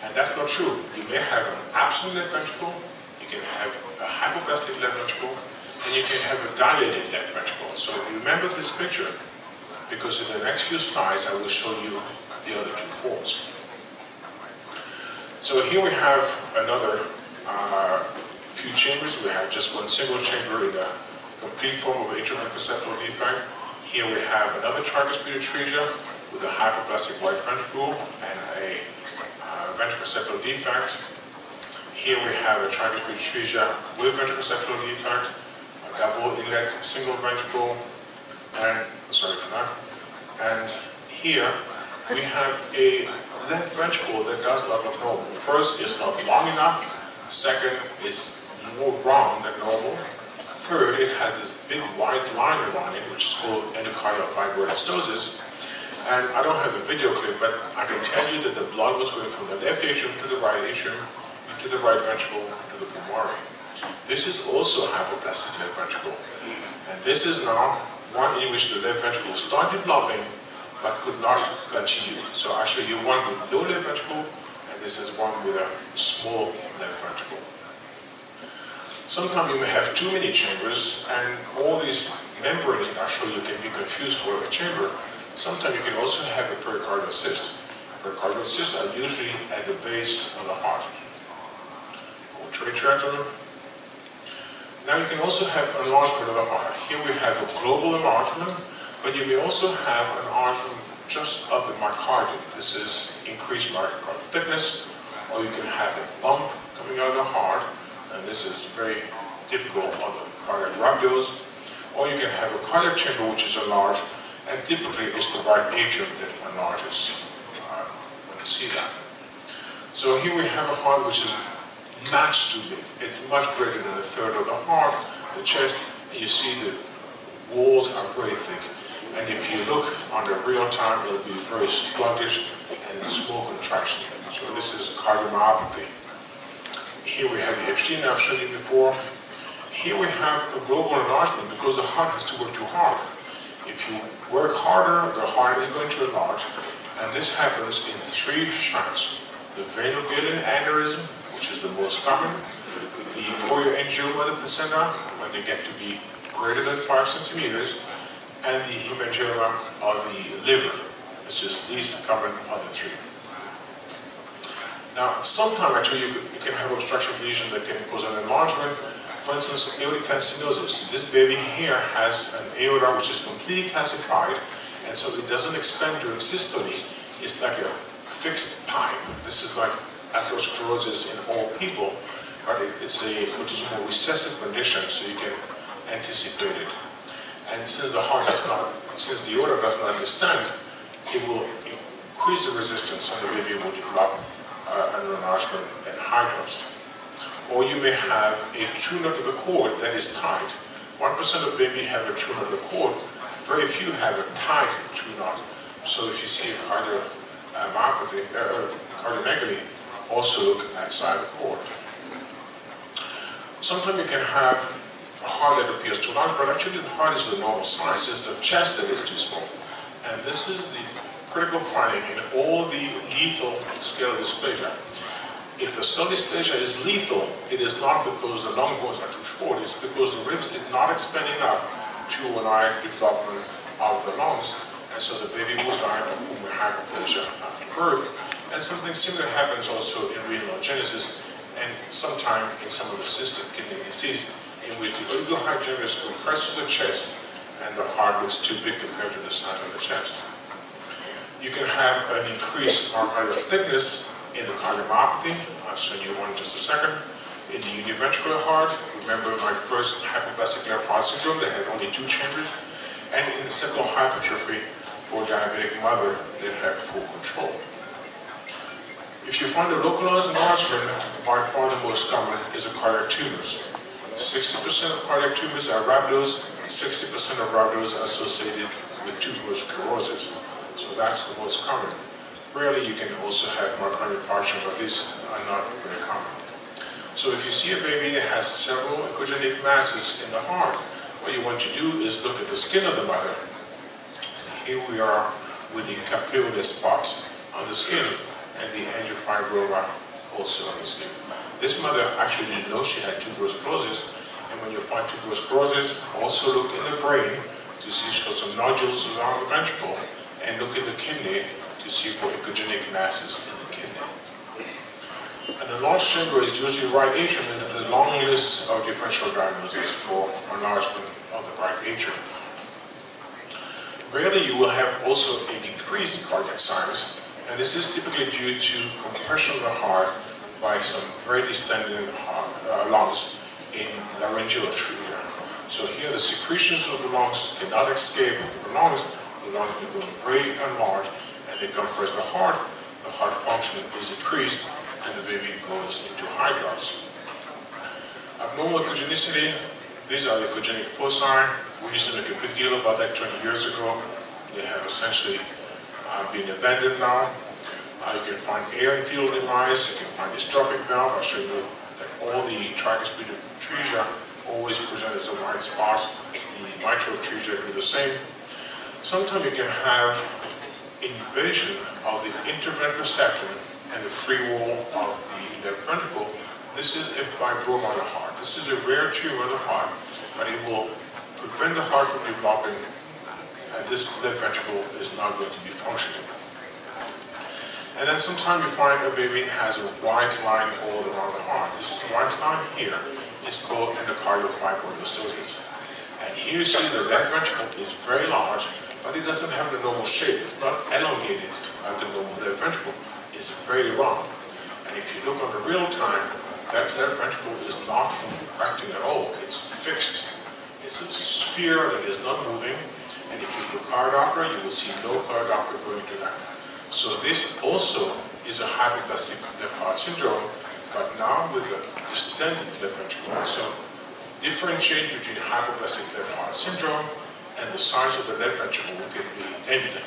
And that's not true. You may have an absolute left ventricle, you can have a hypoplastic left ventricle, and you can have a dilated left ventricle. So remember this picture, because in the next few slides I will show you the other two forms. So here we have another few chambers. We have just one single chamber in a complete form of atrial septal defect. Here we have another tricuspid atresia with a hypoplastic right ventricle and a ventricular septal defect. Here we have a tricuspid atresia with ventricular septal defect, a double inlet single ventricle, and sorry for that. And here we have a left ventricle that does not look normal. First, it's not long enough. Second, it's more round than normal. Third, it has this big white line around it, which is called endocardial fibroelastosis. And I don't have the video clip, but I can tell you that the blood was going from the left atrium to the right atrium, into the right ventricle, to the pulmonary. This is also hypoplastic left ventricle. And this is now one in which the left ventricle started developing, but could not continue. So actually you one with no left ventricle, and this is one with a small left ventricle. Sometimes you may have too many chambers, and all these membranes that I show you can be confused for a chamber. Sometimes you can also have a pericardial cyst. Pericardial cysts are usually at the base of the heart. Now you can also have enlargement of the heart. Here we have a global enlargement, but you may also have enlargement just of the myocardium. This is increased myocardial thickness, or you can have a bump coming out of the heart, and this is very typical of the cardiac rhabdos, or you can have a cardiac chamber which is enlarged, and typically it's the right atrium that enlarges. When you see that. So here we have a heart which is much too big. It's much greater than a third of the heart, the chest, and you see the walls are very thick. And if you look under real time, it'll be very sluggish and small contraction. So this is cardiomyopathy. Here we have the Epstein I've shown you before. Here we have a global enlargement because the heart has to work too hard. If you work harder, the heart is going to enlarge. And this happens in three strands. The veno-Galen aneurysm, which is the most common, the chorioangioma of the placenta, when they get to be greater than 5 centimeters, and the hemangioma of the liver, which is least common of the three. Now, sometimes actually you can have obstructive lesions that can cause an enlargement. For instance, aortic calcinosis. This baby here has an aorta which is completely calcified, and so it doesn't expand during systole. It's like a fixed pipe. This is like atherosclerosis in all people, but it's a which is a more recessive condition, so you can anticipate it. And since the heart does not since the aorta does not distend, it will increase the resistance and the baby will develop an enlargement and hydros. Or you may have a true knot of the cord that is tight. 1% of baby have a true knot of the cord, very few have a tight true knot. So if you see a cardiomegaly, also look outside the cord. Sometimes you can have a heart that appears too large, but actually the heart is the normal size. It's the chest that is too small. And this is the critical finding in all the lethal skeletal dysplasia. If the skeletal dysplasia is lethal, it is not because the lung bones are too short, it's because the ribs did not expand enough to allow development of the lungs, and so the baby will die of pulmonary hyperplasia after birth. And something similar happens also in renal genesis, and sometimes in some of the cystic kidney disease, in which the oligohydramnios compresses the chest and the heart looks too big compared to the size of the chest. You can have an increased myocardial thickness in the cardiomyopathy. I'll show you one in just a second. In the univentricular heart, remember my first hypoplastic left heart syndrome, they had only 2 chambers. And in the septal hypertrophy for diabetic mother, they have poor control. If you find a localized enlargement, by far the most common is a cardiac tumors. 60% of cardiac tumors are rhabdos, 60% of rhabdos are associated with tuberous sclerosis. So that's the most common. Rarely you can also have myocardial infarction, but these are not very common. So if you see a baby that has several echogenic masses in the heart, what you want to do is look at the skin of the mother. And here we are with the capillary spot on the skin and the angiofibroma also on the skin. This mother actually didn't know she had tuberous sclerosis, and when you find tuberous sclerosis, also look in the brain to see for some nodules around the ventricle, and look in the kidney to see for echogenic masses in the kidney. An enlarged chamber is usually right atrium, and there's a long list of differential diagnoses for enlargement of the right atrium. Rarely you will have also a decreased cardiac size, and this is typically due to compression of the heart by some very distended lungs in laryngeal atresia. So here the secretions of the lungs cannot escape the lungs become very enlarged and they compress the heart function is decreased, and the baby goes into hydros. Abnormal echogenicity, these are the echogenic foci. We used to make a big deal about that 20 years ago. They have essentially been abandoned now. You can find air and fetal demise, you can find dystrophic valve. I'll show you that all the tricuspid atresia always present as a white spot. The mitral atresia do the same. Sometimes you can have invasion of the interventricular septum and the free wall of the left ventricle. This is a fibroma of the heart. This is a rare tumor of the heart, but it will prevent the heart from developing, and this left ventricle is not going to be functioning. And then sometimes you find a baby has a white line all around the heart. This white line here is called endocardial fibrodystosis. And here you see the left ventricle is very large, but it doesn't have the normal shape. It's not elongated like the normal left ventricle. It's very round. And if you look on the real time, that left ventricle is not contracting at all. It's fixed. It's a sphere that is not moving. And if you do cardiography, you will see no cardiography going to that. So this also is a hypoplastic left heart syndrome, but now with a distended left ventricle. So differentiate between hypoplastic left heart syndrome and the size of the left ventricle can be anything.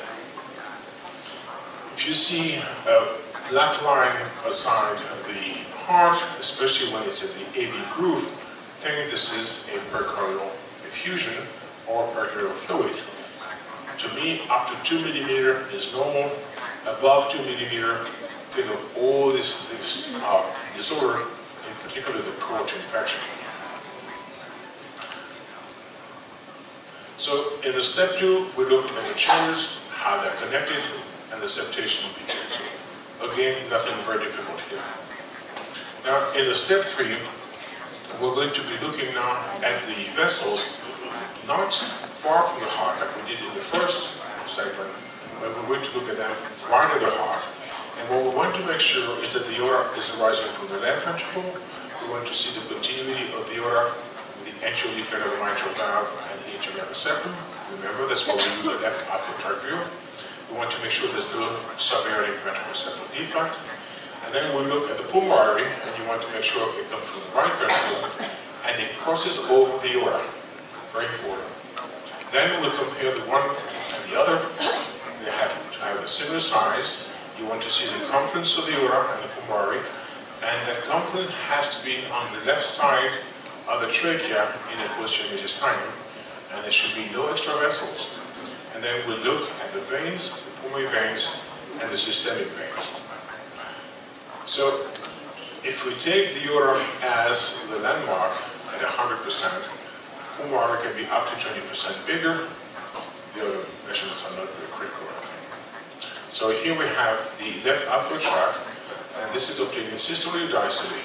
If you see a black line aside of the heart, especially when it's in the AV groove, think this is a pericardial effusion or pericardial fluid. To me, up to 2 millimeter is normal. Above 2 millimeter, think of all this disorder, in particular the coach infection. So in the step 2, we looked at the chambers, how they're connected, and the septation begins. Again, nothing very difficult here. Now, in the step 3, we're going to be looking now at the vessels, not far from the heart like we did in the first segment, but we're going to look at them right at the heart. And what we want to make sure is that the aorta is arising from the left ventricle. We want to see the continuity of the aorta with the anterior leaflet of the mitral valve and the atrial septum. Remember, that's what we do the left outflow tract view. We want to make sure there's no subaortic ventricular defect. And then we look at the pulmonary artery, and you want to make sure it comes from the right ventricle, and it crosses over the aorta. Very important. Then we'll compare the one and the other. They have to have the similar size. You want to see the circumference of the aorta and the pulmonary, and that circumference has to be on the left side of the trachea in a posterior mediastinum, and there should be no extra vessels. And then we'll look at the veins, the pulmonary veins, and the systemic veins. So, if we take the aorta as the landmark at 100%, pulmonary can be up to 20% bigger. The other measurements are not very critical. So here we have the left outflow tract, and this is obtained in systole or diastole.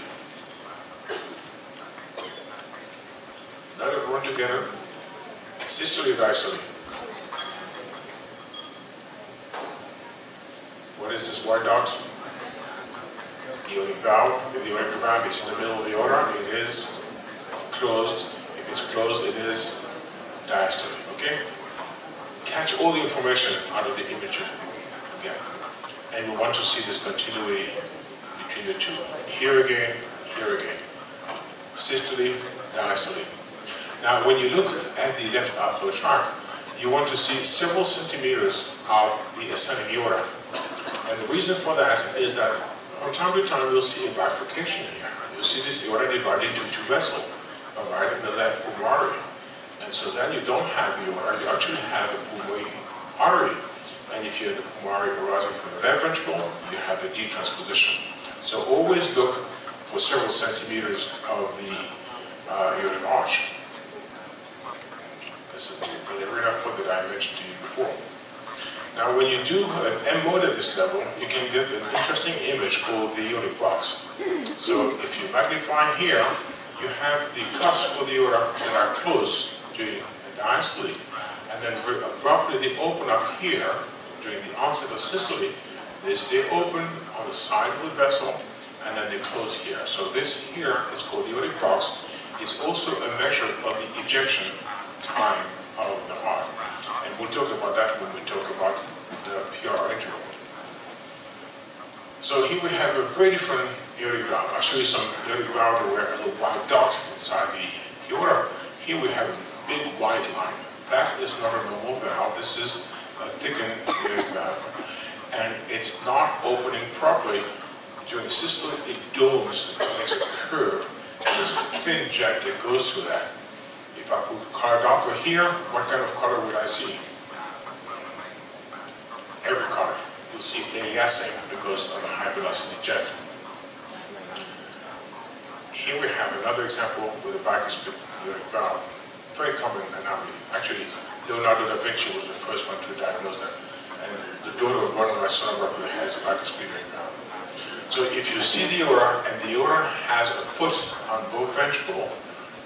Let it run together. Systole or diastole. What is this white dot? The aortic valve. If the aortic valve is in the middle of the aorta, it is closed. If it's closed, it is diastole. Okay? Catch all the information out of the imagery again. And we want to see this continuity between the two. Here again, here again. Systole, diastole. Now, when you look at the left outflow tract, you want to see several centimeters of the ascending aorta. And the reason for that is that from time to time, you'll see a bifurcation here. You'll see this aorta divided into two vessels, the right and the left pulmonary. And so then you don't have the aorta, you actually have the pulmonary artery. And if you have the pulmonary arising from the left ventricle, you have the detransposition. So always look for several centimeters of the aortic arch. This is the ballerina foot that I mentioned to you before. Now, when you do an M mode at this level, you can get an interesting image called the aortic box. So if you magnify here, you have the cusps of the aorta that are close during the diastole, and then very abruptly they open up here during the onset of systole. They stay open on the side of the vessel, and then they close here. So this here is called the aortic box. It's also a measure of the ejection time of the heart. And we'll talk about that when we talk about the PR interval. So here we have a very different aortic valve. I'll show you some aortic valve that were a little white dot inside the aorta. Here we have a big white line. That is not a normal valve. This is a thickened aortic valve. And it's not opening properly. During systole, it domes, it makes a curve. There's a thin jet that goes through that. If I put color Doppler here, what kind of color would I see? Every color. You'll see aliasing because of a high velocity jet. Here we have another example with a bicuspid aortic valve. Very common anomaly. Actually, Leonardo da Vinci was the first one to diagnose that. And the daughter of one of my sonographers has a bicuspid aortic valve. So if you see the aorta, and the aorta has a foot on both ventricle,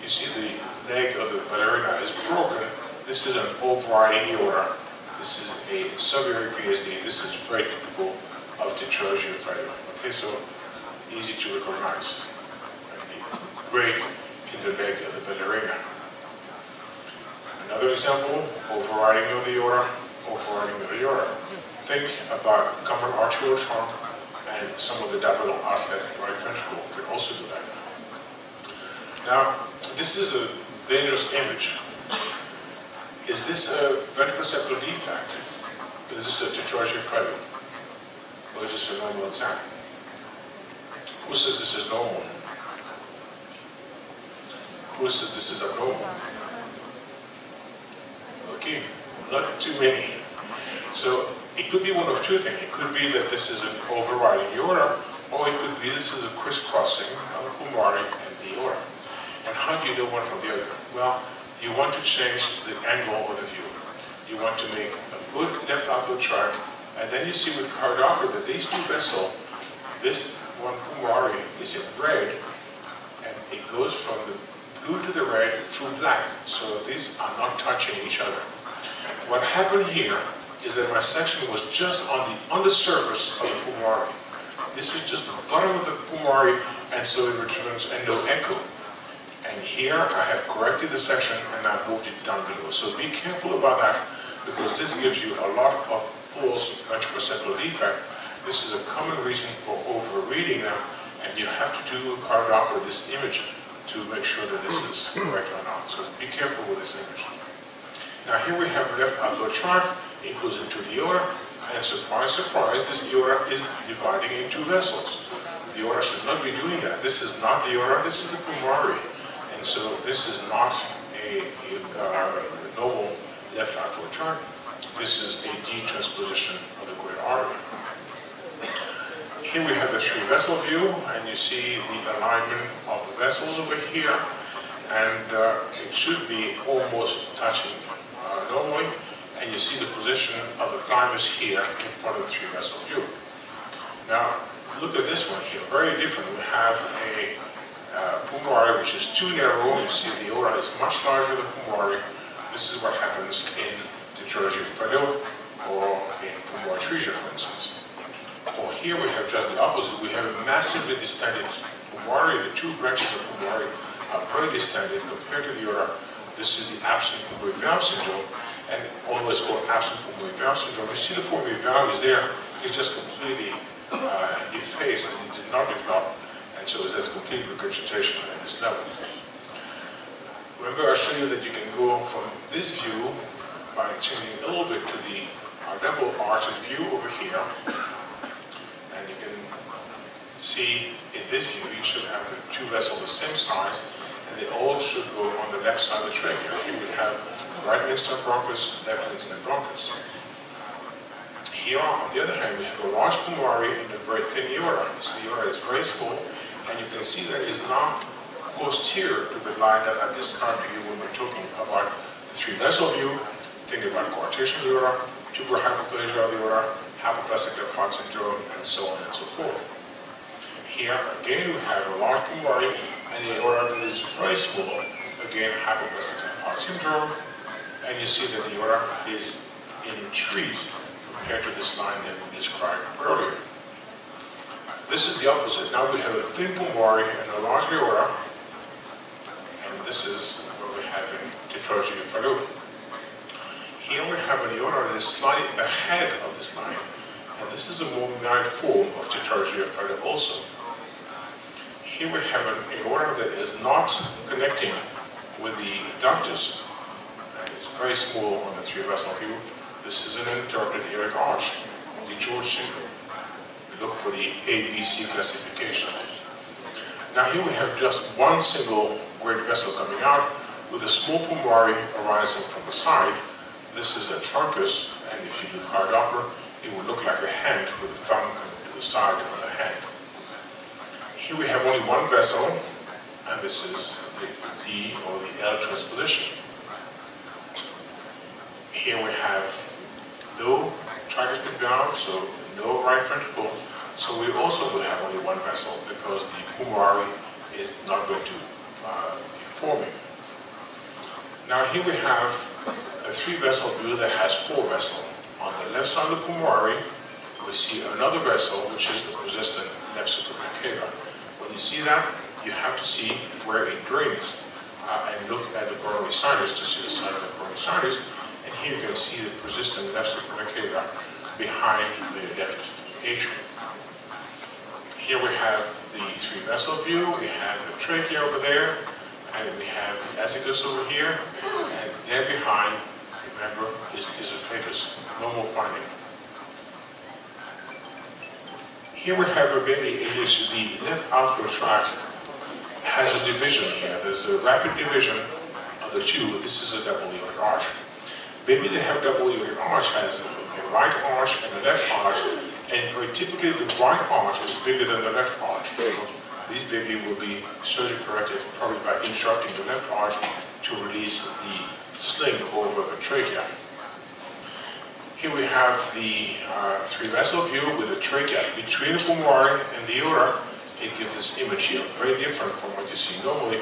you see the leg of the ballerina is broken. This is an overriding aorta. This is a subaortic VSD. This is very typical of tetralogy of failure. Okay, so easy to recognize. The break in the leg of the ballerina. Another example, overriding of the aorta, overriding of the aorta. Think about common arterial trunk, and some of the diagonal outlet right ventricle can also do that. Now, this is a dangerous image. Is this a ventricular defect? Is this a tetralogy of failure? Or is this a normal exam? Who says this is normal? Who says this is abnormal? Okay, not too many. So it could be one of two things. It could be that this is an overriding aorta, or it could be this is a crisscrossing of the pulmonary and the aorta. And how do you know one from the other? Well, you want to change the angle of the view. You want to make a good left outflow tract, and then you see with cardiography that these two vessels, this one pulmonary is in red, and it goes from the blue to the red through black, so these are not touching each other. What happened here is that my section was just on the undersurface of the pulmonary. This is just the bottom of the pulmonary, and so it returns and no echo. And here I have corrected the section and I've moved it down below. So be careful about that, because this gives you a lot of false ventricular septal defect. This is a common reason for over-reading them, and you have to do cardiography with this image to make sure that this is correct or not. So be careful with this image. Now here we have left outflow tract, it goes into the aorta, and surprise, surprise, this aorta is dividing into vessels. The aorta should not be doing that. This is not the aorta, this is the pulmonary. And so this is not a normal left outflow tract. This is a detransposition of the great artery. Here we have the three vessel view, and you see the alignment of the vessels over here, and it should be almost touching normally, and you see the position of the thymus here in front of the three vessel view. Now look at this one here, very different. We have a pulmonary which is too narrow. You see the aorta is much larger than pulmonary. This is what happens in tetralogy of Fallot or in pulmonary atresia, for instance. Or here we have just the opposite. We have a massively distended pulmonary. The two branches of pulmonary are very distended compared to the aorta. This is the absent pulmonary valve syndrome, and although it's called absent pulmonary valve syndrome, you see the pulmonary valve is there. It's just completely effaced, and it did not develop. And so there's complete regurgitation at this level. Remember, I showed you that you can go from this view by changing a little bit to the double arched view over here. And you can see in this view, you should have the two vessels the same size, and they all should go on the left side of the trachea. Here we have right instant bronchus, left instant bronchus. Here, on the other hand, we have a large pulmonary and a very thin aorta. So the aorta is very small, and you can see that it's not posterior to the line that I described to you when we're talking about the three vessel view. Think about coarctation of the aorta, tubular hyperplasia of the aorta, hypoplastic left heart syndrome, and so on and so forth. Here, again, we have a large pulmonary and the aorta that is very small. Again, hypoplastic left heart syndrome, and you see that the aorta is in retreat compared to this line that we described earlier. This is the opposite. Now we have a thin pulmonary and a large aorta, and this is what we have in tetralogy of Fallot. Here we have an aorta that is slightly ahead of this line, and this is a more benign form of tetralogy of Fallot also. Here we have an aorta that is not connecting with the ductus, and it's very small on the three vessel view. This is an interrupted aortic arch, the George syndrome. We look for the ABC classification. Now here we have just one single great vessel coming out with a small pulmonary arising from the side. This is a truncus, and if you do hard Doppler, it will look like a hand with a thumb coming to the side of the hand. Here we have only one vessel, and this is the D or the L transposition. Here we have no tricuspid valve, so no right ventricle. So we also will have only one vessel because the pulmonary is not going to be forming. Now here we have a three vessel view that has four vessels. On the left side of the pulmonary, we see another vessel, which is the persistent left supratrachea. When you see that, you have to see where it drains and look at the coronary sinus to see the side of the coronary sinus. And here you can see the persistent left supratrachea behind the left atrium. Here we have the three vessel view, we have the trachea over there, and we have the azygos over here, and there behind, remember, is esophagus, normal finding. Here we have a baby in which the left outflow tract has a division here. There's a rapid division of the tube. This is a double aortic arch. Baby that have double aortic arch has a right arch and a left arch, and very typically the right arch is bigger than the left arch. This baby will be surgically corrected probably by interrupting the left arch to release the sling over the trachea. Here we have the three vessel view with the trachea between the pulmonary and the aorta. It gives this image here, very different from what you see normally.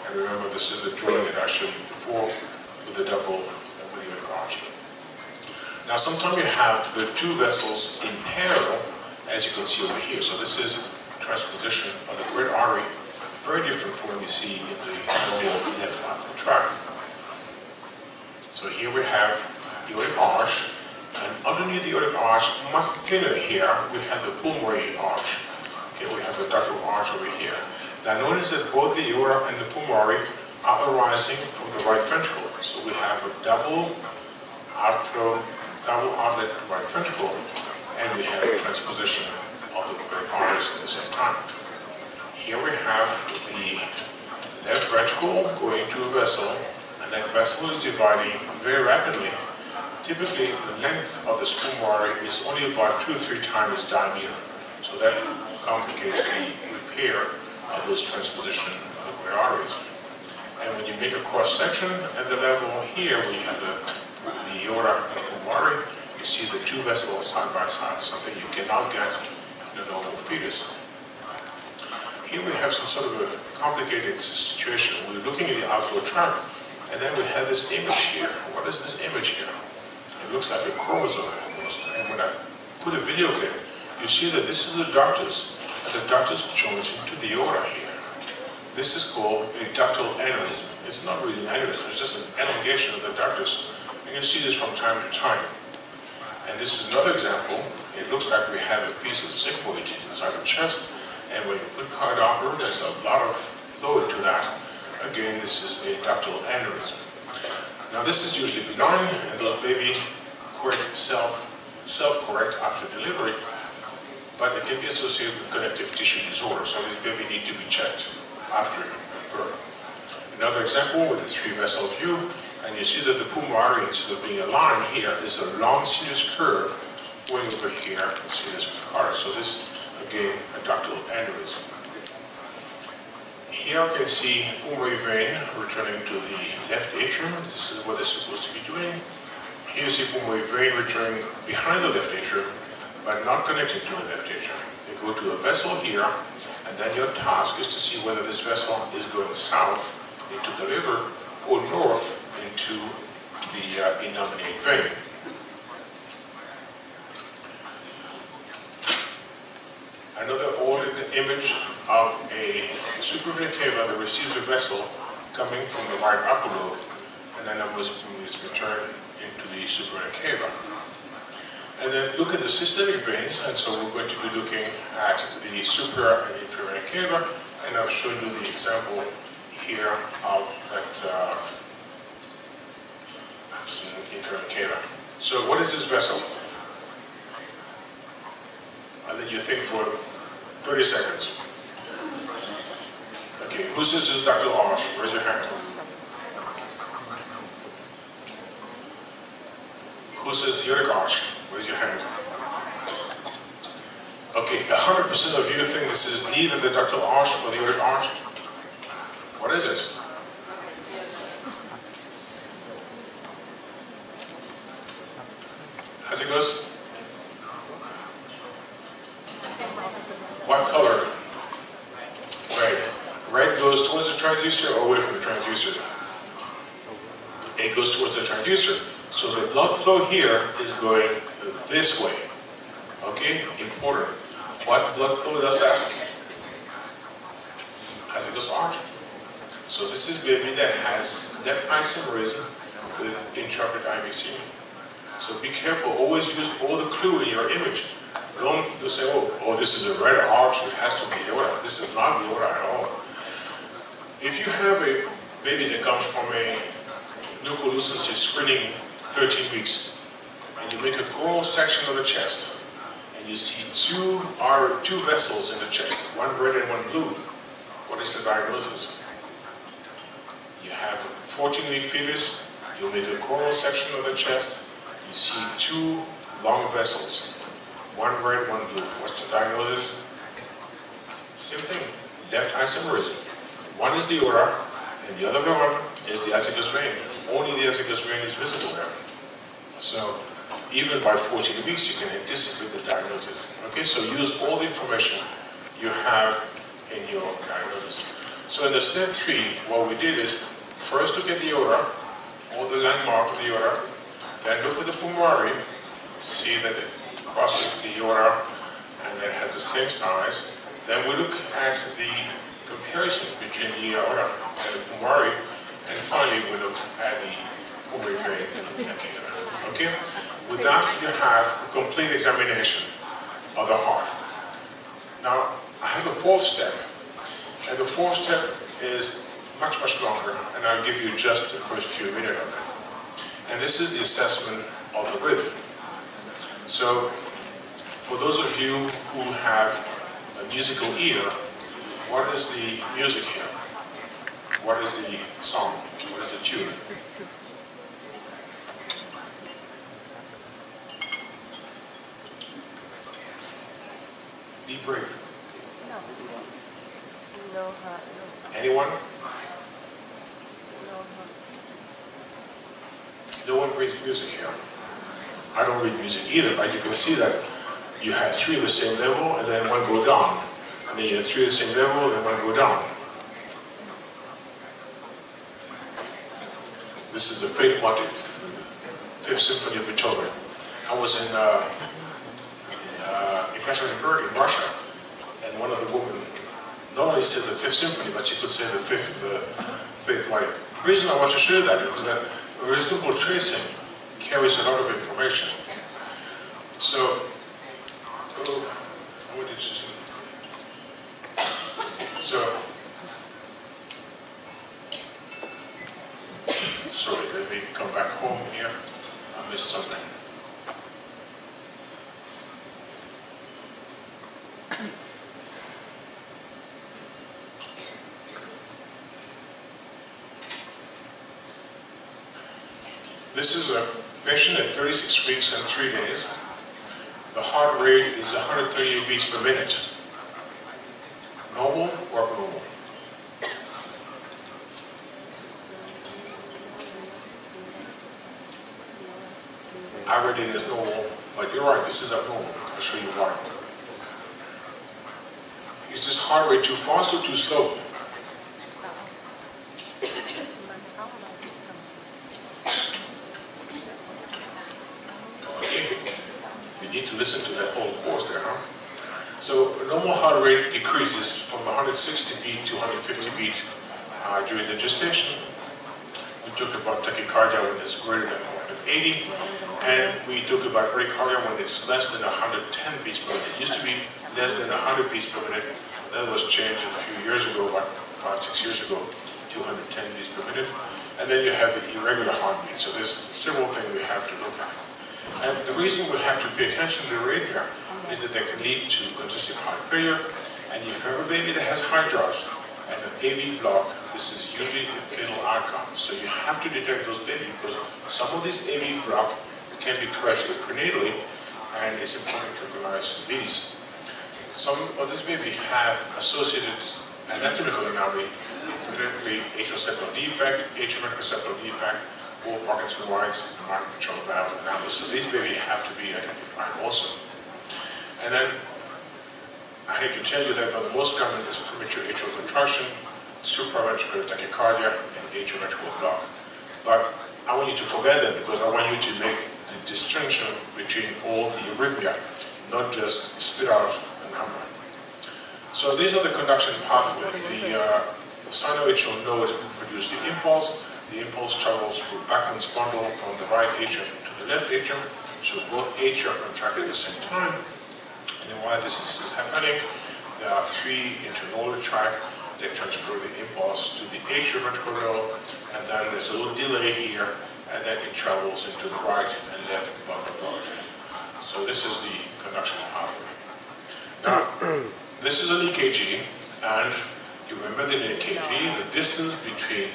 And remember, this is the drawing that I showed you before with the double aortic arch. Now sometimes you have the two vessels in parallel, as you can see over here. So this is transposition of the great artery very different from what you see in the left outflow tract. So here we have the aortic arch, and underneath the aortic arch, much thinner here, we have the pulmonary arch. Okay, we have the ductal arch over here. Now notice that both the aorta and the pulmonary are arising from the right ventricle. So we have a double outflow, double outlet right ventricle, and we have a transposition of the arteries at the same time. Here we have the left ventricle going to a vessel, and that vessel is dividing very rapidly. Typically, the length of this pulmonary is only about 2 or 3 times its diameter. So that complicates the repair of those transposition of the arteries. And when you make a cross-section at the level here, where you have the aorta and the pulmonary, you see the 2 vessels side by side, something you cannot get in a normal fetus. Here we have some sort of a complicated situation. We're looking at the outflow tract, and then we have this image here. What is this image here? It looks like a chromosome almost. And when I put a video clip, you see that this is the ductus, and the ductus joins into the aorta here. This is called a ductal aneurysm. It's not really an aneurysm, it's just an elongation of the ductus. And you see this from time to time. And this is another example. It looks like we have a piece of sigmoid inside the chest. And when you put cardiopter, there's a lot of fluid to that. Again, this is a ductal aneurysm. Now this is usually benign, and those baby self-correct after delivery, but it can be associated with connective tissue disorder, so this baby needs to be checked after birth. Another example with a 3-vessel view, and you see that the pulmonary, instead of being a line here, is a long sinus curve going over here. You see this artery. So this, again, a ductal aneurysm. Here you can see pulmonary vein returning to the left atrium. This is what it's supposed to be doing. Here you see pulmonary vein returning behind the left atrium, but not connected to the left atrium. You go to a vessel here, and then your task is to see whether this vessel is going south into the liver or north into the innominate vein. Another ordered image of a superior cava that receives a vessel coming from the right upper lobe, and then it was returned into the superior cava. And then look at the systemic veins, and so we're going to be looking at the superior and inferior cava, and I'll show you the example here of that inferior cava. So what is this vessel? I'll let you think for 30 seconds. Okay, who says this is ductal arch? Raise your hand. Who says the aortic arch? Raise your hand. Okay, 100% of you think this is neither the ductal arch or the aortic arch. What is it? As it goes? What color? Red. Red goes towards the transducer or away from the transducer? It goes towards the transducer. So the blood flow here is going this way. Okay? Important. What blood flow does that? As it goes arch. So this is baby that has left isomerism with intraoperative IVC. So be careful. Always use all the clue in your image. Don't just say, oh, this is a red arch, it has to be aorta. This is not the aorta at all. If you have a baby that comes from a nucleolucency screening 13 weeks, and you make a coronal section of the chest, and you see two vessels in the chest, one red and one blue, what is the diagnosis? You have a 14-week fetus, you make a coronal section of the chest, you see 2 long vessels. One red, one blue. What's the diagnosis? Same thing. Left isomerism. One is the aorta, and the other one is the azygos vein. Only the azygos vein is visible there. So even by 14 weeks, you can anticipate the diagnosis. Okay, so use all the information you have in your diagnosis. So in the step 3, what we did is first look at the aorta, all the landmark of the aorta, then look at the pulmonary, see that it crosses the aorta and it has the same size. Then we look at the comparison between the aorta and the pulmonary, and finally we look at the pulmonary vein and the neck area. Okay? With that, you have a complete examination of the heart. Now, I have a fourth step, and the fourth step is much, much longer, and I'll give you just the first few minutes of it. And this is the assessment of the rhythm. So, for those of you who have a musical ear, what is the music here? What is the song? What is the tune? Be brave. No. Anyone? No one reads music here. I don't read music either, but you can see that you have three at the same level and then one go down. And then you have three at the same level and then one go down. This is the Fifth Motive, Fifth Symphony of Beethoven. I was in Petersburg in Russia, and one of the women not only said the Fifth Symphony, but she could say the Fifth Motive. The reason I want to show you that is that a very simple tracing carries a lot of information. So, what did you say? So, sorry, let me come back home here. I missed something. This is a patient at 36 weeks and 3 days. The heart rate is 130 beats per minute. Normal or abnormal? I read it as normal, but you're right, this is abnormal. I'll show you why. Is this heart rate too fast or too slow? Need to listen to that whole course there, huh? So normal heart rate decreases from 160 beat to 150 beat during the gestation. We talk about tachycardia when it's greater than 180, and we talk about bradycardia when it's less than 110 beats per minute. It used to be less than 100 beats per minute. That was changed a few years ago, about 5-6 years ago, to 110 beats per minute. And then you have the irregular heartbeat. So there's several things we have to look at. And the reason we have to pay attention to the arrhythmia is that they can lead to congestive heart failure. And if you have a baby that has high drops and an AV block, this is usually a fatal outcome. So you have to detect those babies because some of these AV block can be corrected prenatally, and it's important to recognize these. Some of these babies have associated anatomical anomaly, particularly atriocephalon defect, atrial defect, both Parkinson White's and market control valve anomaly. So these babies have to be identified also. And then, I hate to tell you that, but the most common is premature atrial contraction, supraventricular tachycardia, and atrioventricular block. But I want you to forget that because I want you to make the distinction between all the arrhythmia, not just spit out a number. So these are the conduction pathways. The sinoatrial node produces the impulse. The impulse travels through Bachmann's bundle from the right atrium to the left atrium, so both atria are contracted at the same time. And then while this is happening, there are three internodal tracts that transfer the impulse to the atrioventricular node, and then there's a little delay here, and then it travels into the right and left bundle node. So this is the conduction pathway. Now, this is an EKG, and you remember that in EKG, the distance between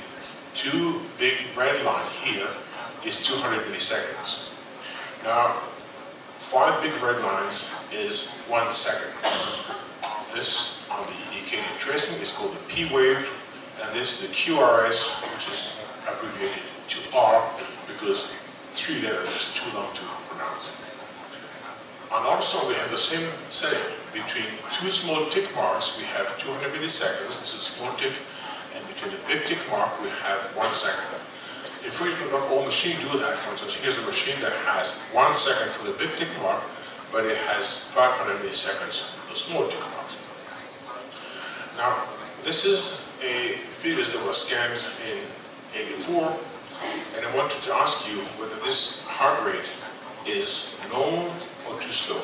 two big red lines here is 200 milliseconds. Now, 5 big red lines is 1 second. This on the EKG tracing is called the P wave, and this is the QRS, which is abbreviated to R because 3 letters is too long to pronounce. On ultrasound, we have the same setting. Between two small tick marks, we have 200 milliseconds. This is a small tick. And between the big tick mark, we have 1 second. If we not all machines do that, for instance, here's a machine that has 1 second for the big tick mark, but it has 500 milliseconds for the small tick marks. Now, This is a video that was scanned in '84, and I wanted to ask you whether this heart rate is known or too slow.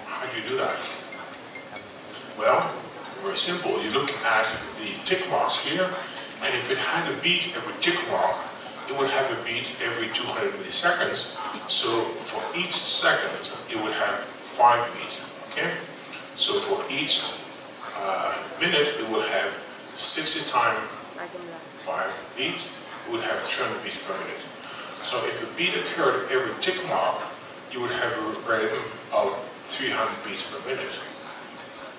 How do you do that? Well, very simple. You look at the tick marks here, and if it had a beat every tick mark, it would have a beat every 200 milliseconds. So for each second, it would have 5 beats. Okay? So for each minute, it would have 60 times 5 beats. It would have 300 beats per minute. So if the beat occurred every tick mark, you would have a rhythm of 300 beats per minute.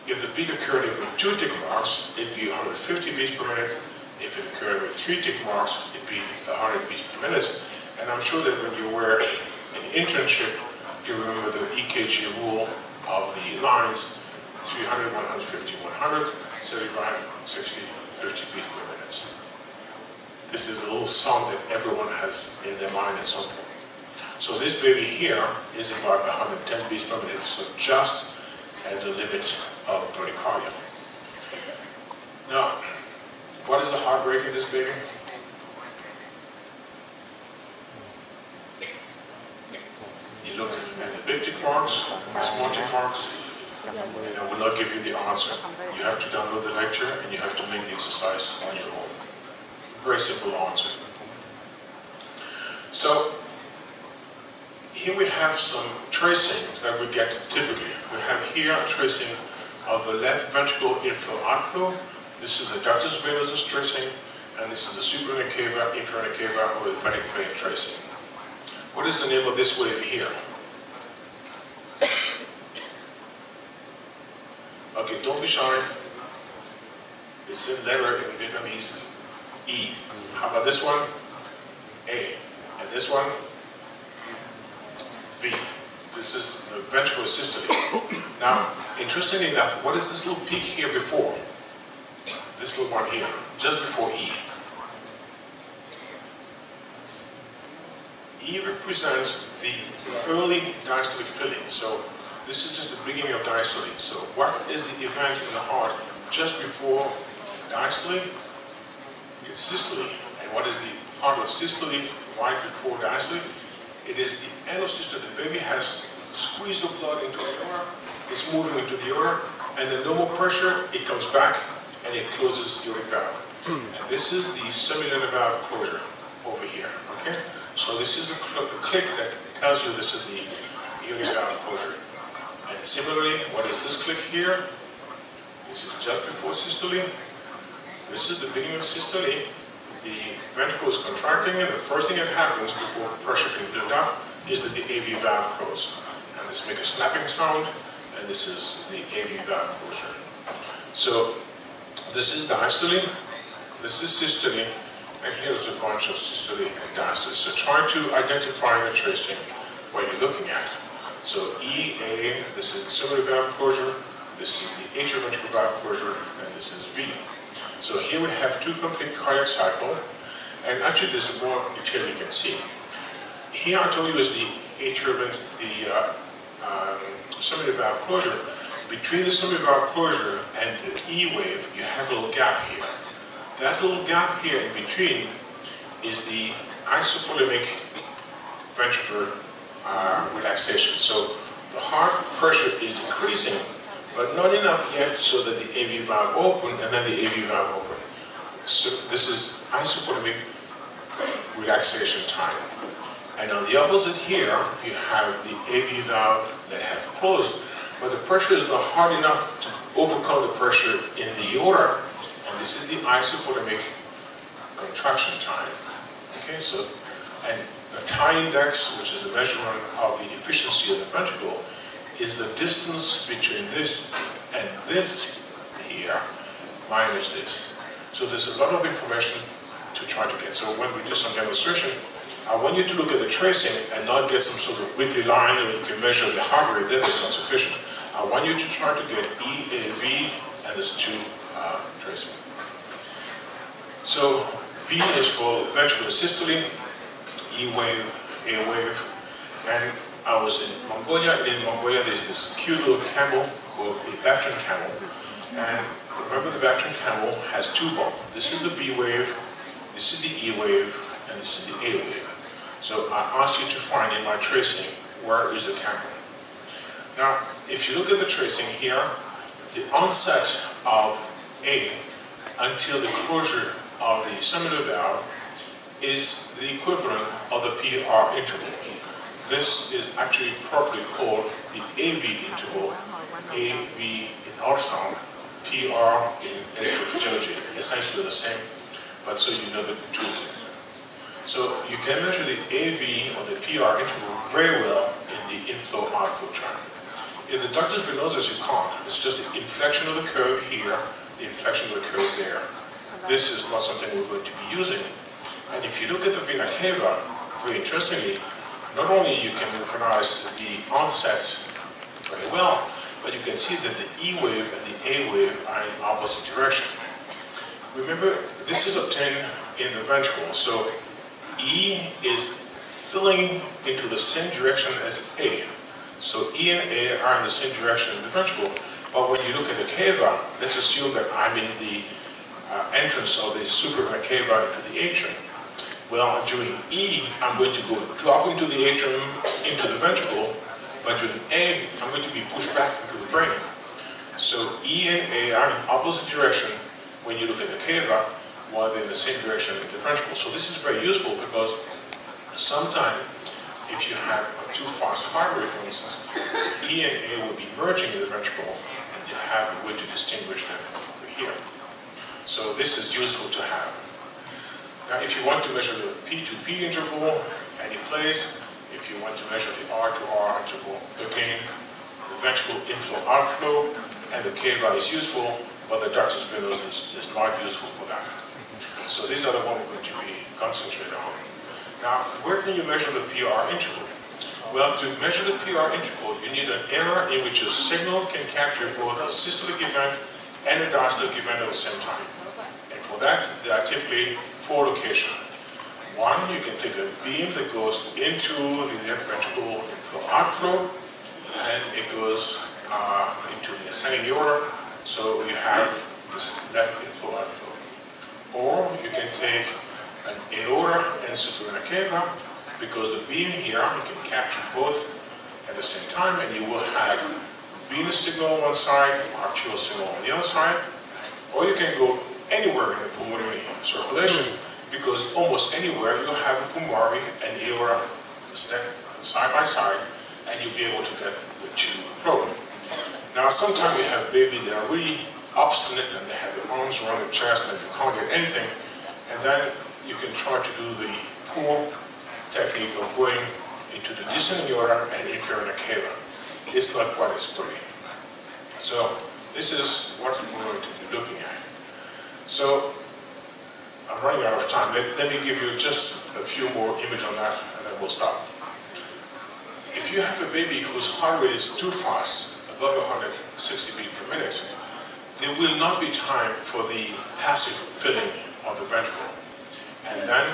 If the beat occurred every 2 tick marks, it'd be 150 beats per minute. If it occurred every 3 tick marks, it'd be 100 beats per minute. And I'm sure that when you were in internship, you remember the EKG rule of the lines: 300, 150, 100, 75, 60, 50 beats per minute. This is a little song that everyone has in their mind at some point. So this baby here is about 110 beats per minute, so just at the limit of bradycardia. Now, what is the heart rate in this baby? You look at the big tick marks, the small tick marks, and I will not give you the answer. You have to download the lecture and you have to make the exercise on your own. Very simple answer. So, here we have some tracing that we get typically. We have here a tracing of the left ventricle inflow-outflow. This is the ductus venosus tracing, and this is the supravenous cava, infravenous cava, or hepatic vein tracing. What is the name of this wave here? Okay, don't be shy. It's a letter in Vietnamese, E. How about this one? A. And this one? B. This is the ventricular systole. Now, interestingly enough, what is this little peak here before? This little one here, just before E. E represents the early diastolic filling. So this is just the beginning of diastole. So what is the event in the heart just before diastole? It's systole. And what is the part of systole right before diastole? It is the end of systole. The baby has squeezed the blood into the aorta, it's moving into the aorta, and the normal pressure, it comes back and it closes the aortic valve. And this is the semilunar valve closure over here. Okay? So this is a click that tells you this is the aortic valve closure. And similarly, what is this click here? This is just before systole. This is the beginning of systole. The ventricle is contracting, and the first thing that happens before pressure can build up is that the AV valve closes. And this makes a snapping sound, and this is the AV valve closure. So this is diastole, this is systole, and here's a bunch of systole and diastole. So try to identify the tracing what you're looking at. So E, A, this is the semilunar valve closure, this is the atrioventricular valve closure, and this is V. So here we have 2 complete cardiac cycles, and actually there's more detail you can see. Here I told you is the semilunar valve closure. Between the semilunar valve closure and the E wave, you have a little gap here. That little gap here in between is the isopholemic ventricular relaxation. So the heart pressure is decreasing, but not enough yet so that the AV valve open and then the AV valve open. So this is isopholemic relaxation time. And on the opposite here, you have the AV valve that have closed, but the pressure is not hard enough to overcome the pressure in the aorta, and this is the isopholemic contraction time. Okay, so, and the tie index, which is a measurement of the efficiency of the ventricle, is the distance between this and this here minus this. So there's a lot of information to try to get. So when we do some demonstration, I want you to look at the tracing and not get some sort of wiggly line where you can measure the heart rate. That is not sufficient. I want you to try to get E, A, V, and there's 2 tracing. So V is for ventricular systole, E wave, A wave, and I was in Mongolia. In Mongolia, there's this cute little camel called the Bactrian camel, And remember, the vacuum camel has two bumps. This is the B wave, this is the E wave, and this is the A wave. So I asked you to find in my tracing, where is the camel? Now, if you look at the tracing here, the onset of A until the closure of the seminal valve is the equivalent of the PR interval. This is actually properly called the AV interval, AV in ultrasound, PR in electrophysiology, essentially the same, but so you know the two things. So you can measure the AV or the PR interval very well in the inflow-outflow chart. In the ductus venosus you can't. It's just the inflection of the curve here, the inflection of the curve there. This is not something we're going to be using. And if you look at the vena cava, very interestingly, not only you can recognize the onset very well, but you can see that the E wave and the A wave are in opposite direction. Remember, this is obtained in the ventricle, so E is filling into the same direction as A. So E and A are in the same direction in the ventricle, but when you look at the cava, let's assume that I'm in the entrance of the supravena cava into the atrium. Well, during E, I'm going to go drop into the atrium, into the ventricle, but during A, I'm going to be pushed back into the brain. So E and A are in opposite direction when you look at the cava, while they're in the same direction in the ventricle. So this is very useful because sometimes, if you have a too fast heart rate, for instance, E and A will be merging in the ventricle, and you have a way to distinguish them over here. So this is useful to have. Now, if you want to measure the P to P interval, any place, if you want to measure the R to R interval, again, the ventricle inflow-outflow and the cava is useful, but the ductus venosus is not useful for that. So these are the ones we're going to be concentrated on. Now, where can you measure the PR interval? Well, to measure the PR interval, you need an era in which a signal can capture both a systolic event and a diastolic event at the same time. And for that, there are typically 4 locations. One, you can take a beam that goes into the left ventricle inflow-outflow, and it goes into the ascending aorta, so you have this left inflow-outflow. Or you can take an aorta and supravena cava, because the beam here, you can capture both at the same time, and you will have venous signal on one side, arterial signal on the other side. Or you can go anywhere in the pulmonary circulation, because almost anywhere you'll have a pulmonary and aorta side by side, and you'll be able to get the two flow. Now, sometimes you have babies that are really obstinate and they have their arms around the chest and you can't get anything, and then you can try to do the pool technique of going into the descending aorta and inferior vena cava. It's not quite as pretty. So this is what we're going to be looking at. So I'm running out of time. Let me give you just a few more images on that, and then we'll stop. If you have a baby whose heart rate is too fast, above 160 beats per minute, there will not be time for the passive filling of the ventricle. And then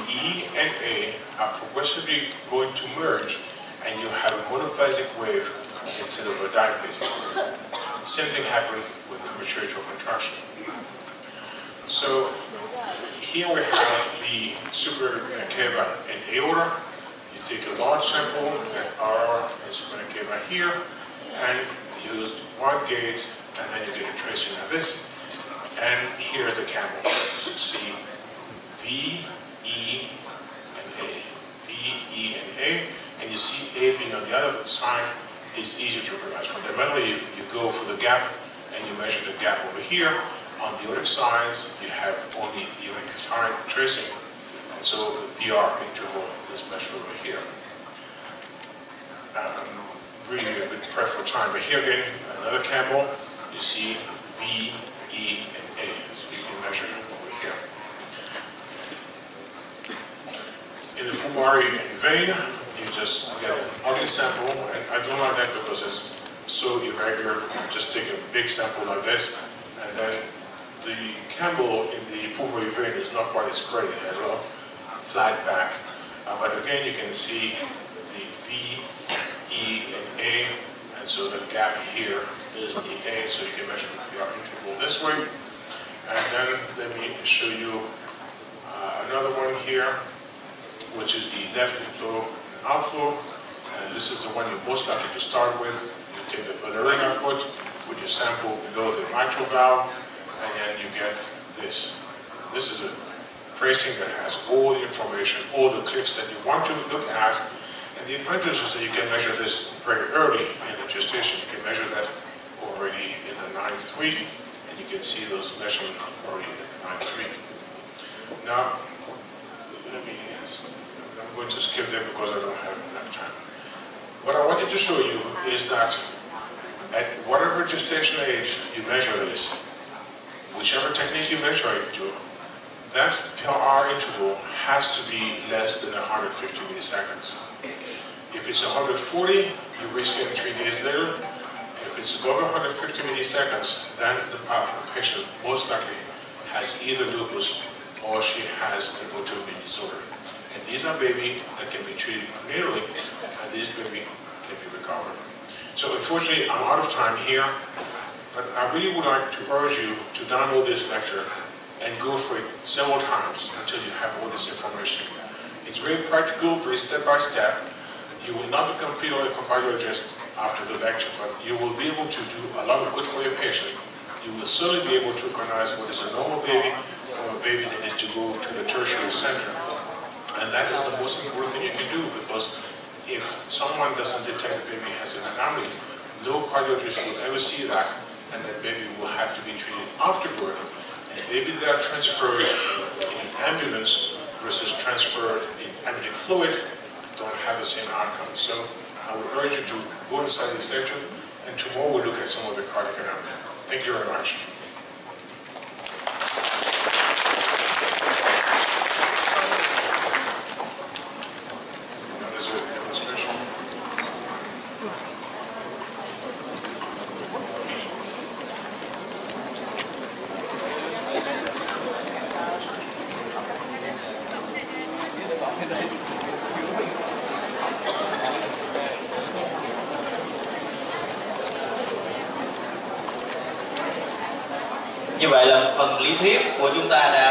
E and A are progressively going to merge, and you have a monophasic wave instead of a diphasic wave. Same thing happened with premature atrial contraction. So here we have the supravena cava and aorta. You take a large sample at R and supravena cava here, and use one gauge, and then you get a tracing of this. And here's the camel. So you see V, E, and A. V, E, and A. And you see A being on the other side is easier to recognize. Fundamentally, you go for the gap, and you measure the gap over here. On the aortic sides, you have only the aortic side tracing, and so the PR interval is measured over here. I'm really a bit pressed for time, but here again, another camel, you see V, E, and A, so you can measure it over here. In the pulmonary vein, you just get an ugly sample, and I don't like that because it's so irregular. Just take a big sample like this, and then the camel in the pulmonary vein is not quite as pretty. It has a flat back. But again, you can see the V, E, and A, and so the gap here is the A, so you can measure the interval this way. And then let me show you another one here, which is the left inflow and outflow. And this is the one you're most likely to start with. You take the ballerina foot with your sample below the mitral valve, and then you get this. This is a tracing that has all the information, all the clicks that you want to look at. And the advantage is that you can measure this very early in the gestation. You can measure that already in the 9th week, and you can see those measurements already in the 9th week. Now, I'm going to skip that because I don't have enough time. What I wanted to show you is that at whatever gestation age you measure this, whichever technique you measure it to, that PR interval has to be less than 150 milliseconds. If it's 140, you risk it 3 days later. If it's above 150 milliseconds, then the patient most likely has either lupus or she has an autoimmune disorder. And these are babies that can be treated prenatally, and these babies can be recovered. So unfortunately, I'm out of time here, but I really would like to urge you to download this lecture and go for it several times until you have all this information. It's very practical, very step-by-step. You will not become fetal echocardiologist after the lecture, but you will be able to do a lot of good for your patient. You will certainly be able to recognize what is a normal baby from a baby that needs to go to the tertiary center. And that is the most important thing you can do, because if someone doesn't detect the baby has an anomaly, no cardiologist will ever see that, and that baby will have to be treated after birth. And maybe they are transferred in ambulance versus transferred in amniotic fluid don't have the same outcome. So I would urge you to go inside this lecture, and tomorrow we'll look at some of the cardiac anatomy. Thank you very much. Như vậy là phần lý thuyết của chúng ta đã